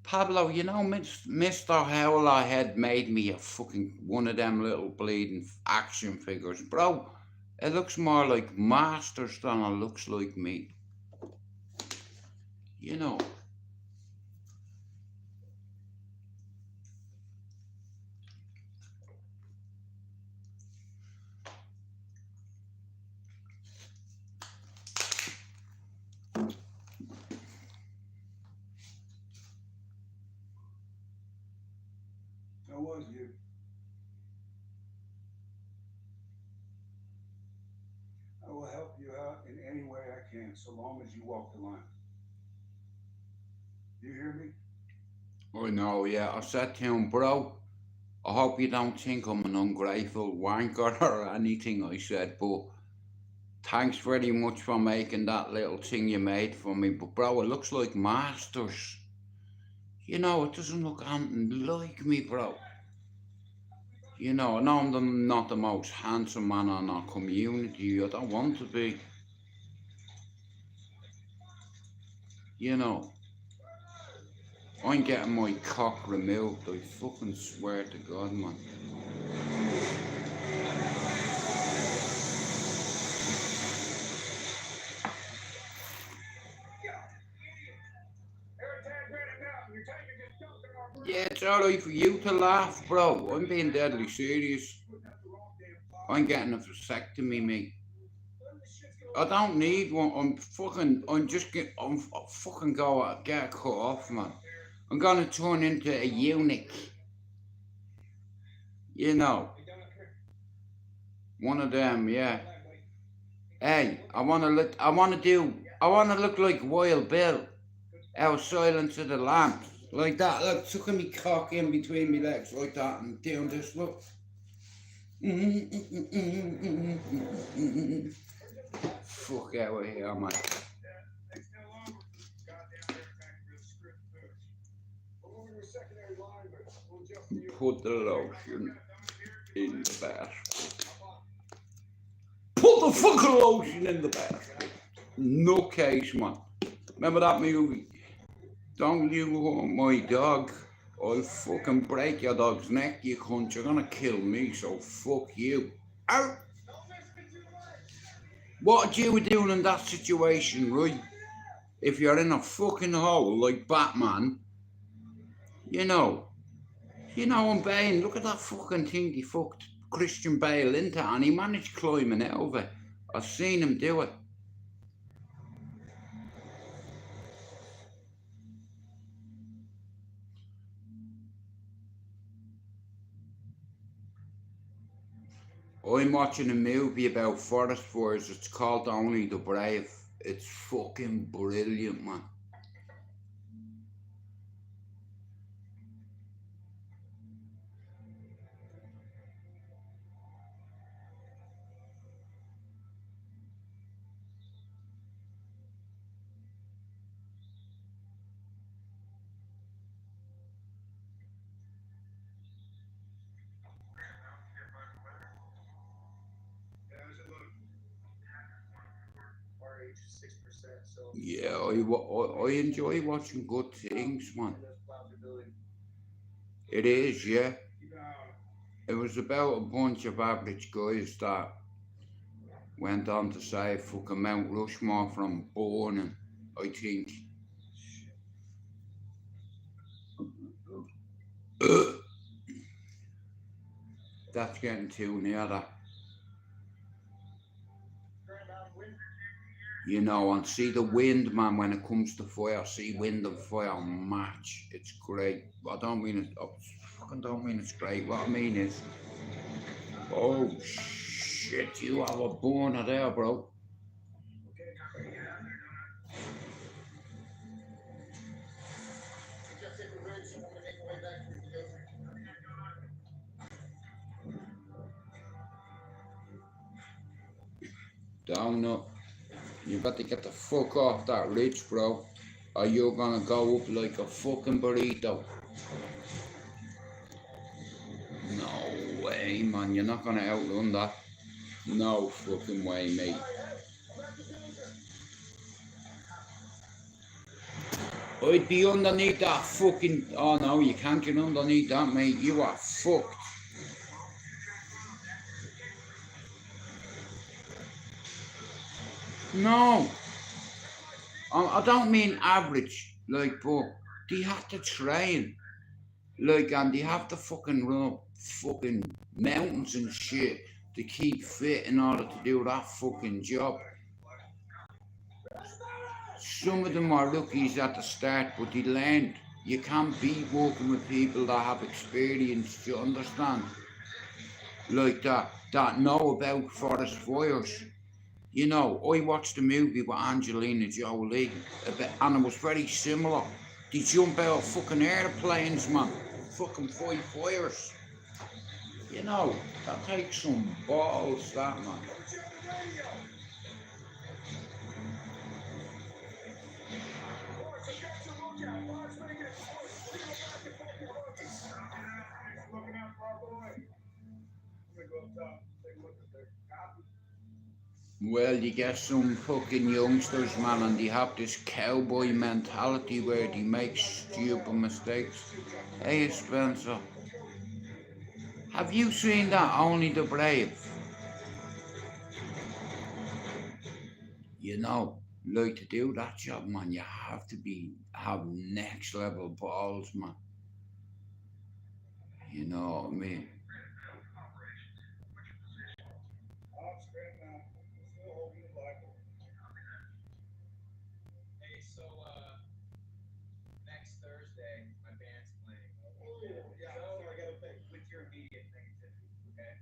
Pablo, you know, Mr. Howlerhead made me a fucking one of them little bleeding action figures. Bro, it looks more like Masters than it looks like me. You know.
How was you? I will help you out in any way I can, so long as you walk the line. You hear me?
I know, yeah. I said to him, bro, I hope you don't think I'm an ungrateful wanker or anything, I said, but thanks very much for making that little thing you made for me. But bro, it looks like Masters. You know, it doesn't look anything like me, bro. You know, I know I'm not the most handsome man in our community. I don't want to be. You know, I'm getting my cock removed. I fucking swear to God, man. Yeah, it's alright for you to laugh, bro. I'm being deadly serious. I'm getting a vasectomy, mate. I don't need one. I'm fucking go get cut off, man. I'm gonna turn into a eunuch. You know. One of them, yeah. Hey, I wanna look like Wild Bill. Out Silence of the Lambs. Like that, look, tucking me cock in between me legs like that and doing this, look. Fuck out of here, man. Put the lotion in the basket. Put the fucking lotion in the basket. No case, man. Remember that movie? Don't you hurt my dog. I'll fucking break your dog's neck, you cunt. You're gonna kill me, so fuck you. Ow! What are you doing in that situation, right? If you're in a fucking hole like Batman, you know I'm Bane. Look at that fucking thing he fucked Christian Bale into, and he managed climbing out of it. I've seen him do it. I'm watching a movie about forest fires. It's called Only the Brave. It's fucking brilliant, man. Yeah, I enjoy watching good things, man. It is, yeah. It was about a bunch of average guys that went on to say fucking Mount Rushmore from Born, I think. That's getting too near that. You know, and see the wind, man, when it comes to fire, see wind and fire match. It's great. I don't mean it, I fucking don't mean it's great. What I mean is, oh shit, you have a burner there, bro. Down up. You better get the fuck off that ridge, bro, or you're gonna go up like a fucking burrito. No way, man, you're not gonna outrun that. No fucking way, mate. I'd be underneath that fucking... Oh no, you can't get underneath that, mate. You are fucked. No. I don't mean average, like, but they have to train. Like, and they have to fucking run up fucking mountains and shit to keep fit in order to do that fucking job. Some of them are rookies at the start, but they learned. You can't be working with people that have experience, do you understand? Like that know about forest fires. You know, I watched a movie with Angelina Jolie, and it was very similar. They jump out of fucking airplanes, man. Fucking fight fires. You know, that takes some balls, that, man. Well, you get some fucking youngsters, man, and they have this cowboy mentality where they make stupid mistakes. Hey, Spencer, have you seen that Only the Brave? You know, like, to do that job, man, you have to have next level balls, man. You know what I mean?
Hey, so next Thursday, my band's playing. Oh, yeah. So I gotta think with your immediate negativity, okay?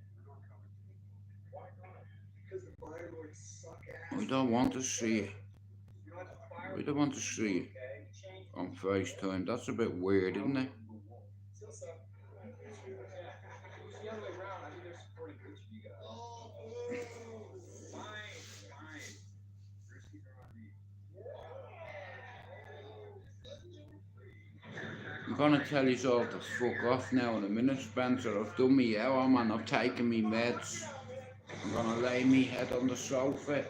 Why not? Because the firelords suck ass.
I don't want to see it. I don't want to see it on FaceTime. That's a bit weird, isn't it?
Still suck. It's the other way around. I think they're supporting each of you guys. Fine. Brewskis are on me.
I'm gonna tell you all to fuck off now in a minute, Spencer. I've done me hour, man. I've taken me meds. I'm gonna lay me head on the sofa.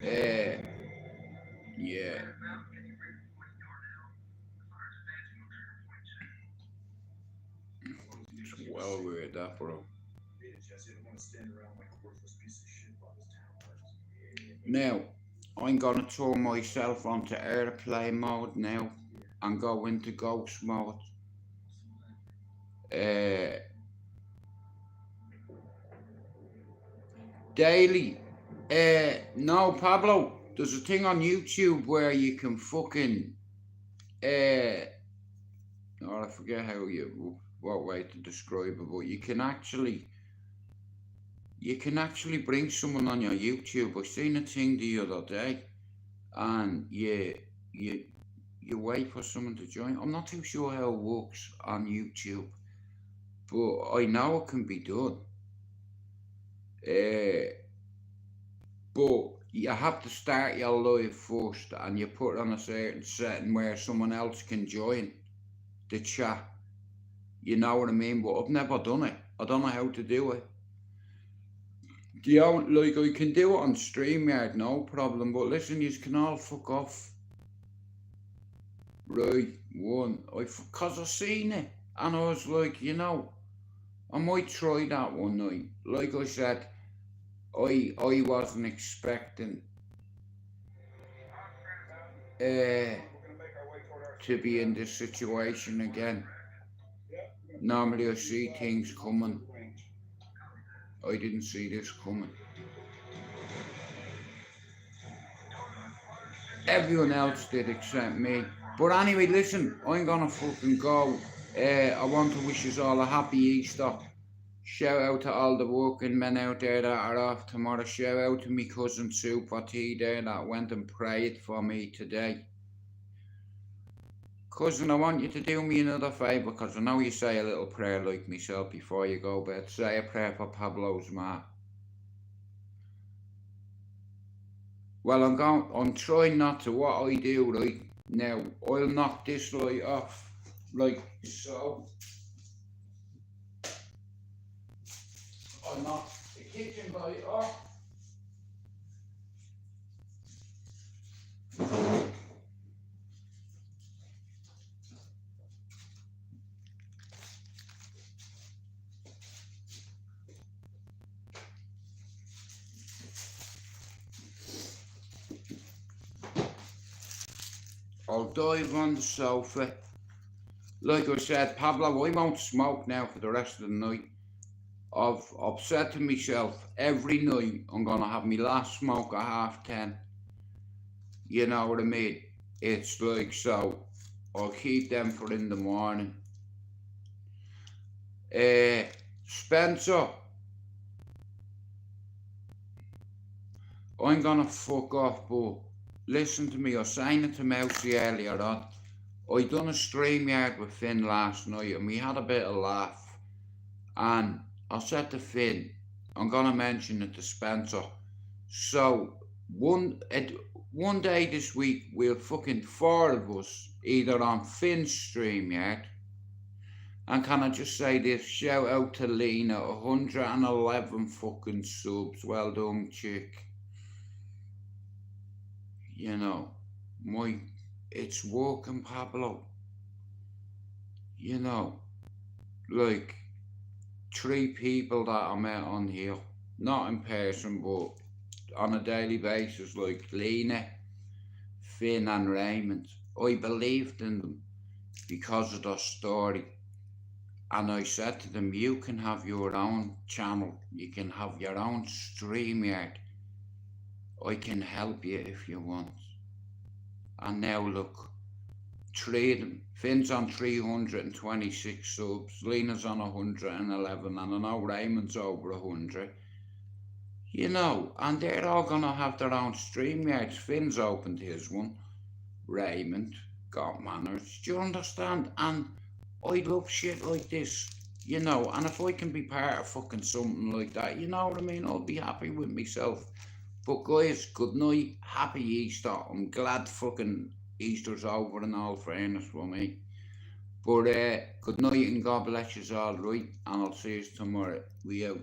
Yeah. It's well weird, that, bro. Now, I'm gonna turn myself onto airplane mode now and go into ghost mode. Daily. No, Pablo, there's a thing on YouTube where you can fucking, I forget what way to describe it, but you can actually bring someone on your YouTube. I seen a thing the other day, and you wait for someone to join. I'm not too sure how it works on YouTube, but I know it can be done. But you have to start your live first, and you put on a certain setting where someone else can join the chat. You know what I mean? But I've never done it. I don't know how to do it. Like, I can do it on StreamYard, no problem. But listen, you can all fuck off. right, one. Cause I seen it, and I was like, you know, I might try that one night. Like I said, I wasn't expecting to be in this situation again. Normally I see things coming. I didn't see this coming. Everyone else did except me. But anyway, listen, I'm gonna fucking go. I want to wish us all a happy Easter. Shout out to all the working men out there that are off tomorrow. Shout out to me cousin Super T there that went and prayed for me today. Cousin, I want you to do me another favour, because I know you say a little prayer like myself before you go to bed. Say a prayer for Pablo's ma. Well, I'm trying not to. What I do right now, I'll knock this light off, like so. I'll knock the kitchen light off. I'll dive on the sofa. Like I said, Pablo, I won't smoke now for the rest of the night. I've said to myself, every night I'm gonna have my last smoke at 10:30. You know what I mean? It's like, so I'll keep them for in the morning. Spencer, I'm gonna fuck off, but listen to me. I was saying it to Mousy earlier on. I done a StreamYard with Finn last night and we had a bit of laugh. And I said to Finn, I'm gonna mention it to Spencer. So one day this week we'll fucking 4 of us either on Finn's StreamYard. And can I just say this? Shout out to Lena, 111 fucking subs. Well done, chick. You know, it's working, Pablo. You know, like 3 people that I met on here, not in person, but on a daily basis, like Lena, Finn and Raymond. I believed in them because of their story. And I said to them, you can have your own channel, you can have your own StreamYard. I can help you if you want. And now look, 3 of them. Finn's on 326 subs, Lena's on 111, and I know Raymond's over 100. You know, and they're all gonna have their own StreamYards. Finn's opened his one. Raymond got manners. Do you understand? And I love shit like this, you know, and if I can be part of fucking something like that, you know what I mean, I'll be happy with myself. But guys, good night, happy Easter. I'm glad fucking Easter's over in all fairness for me. But good night and God bless you all, right? And I'll see you tomorrow. We out.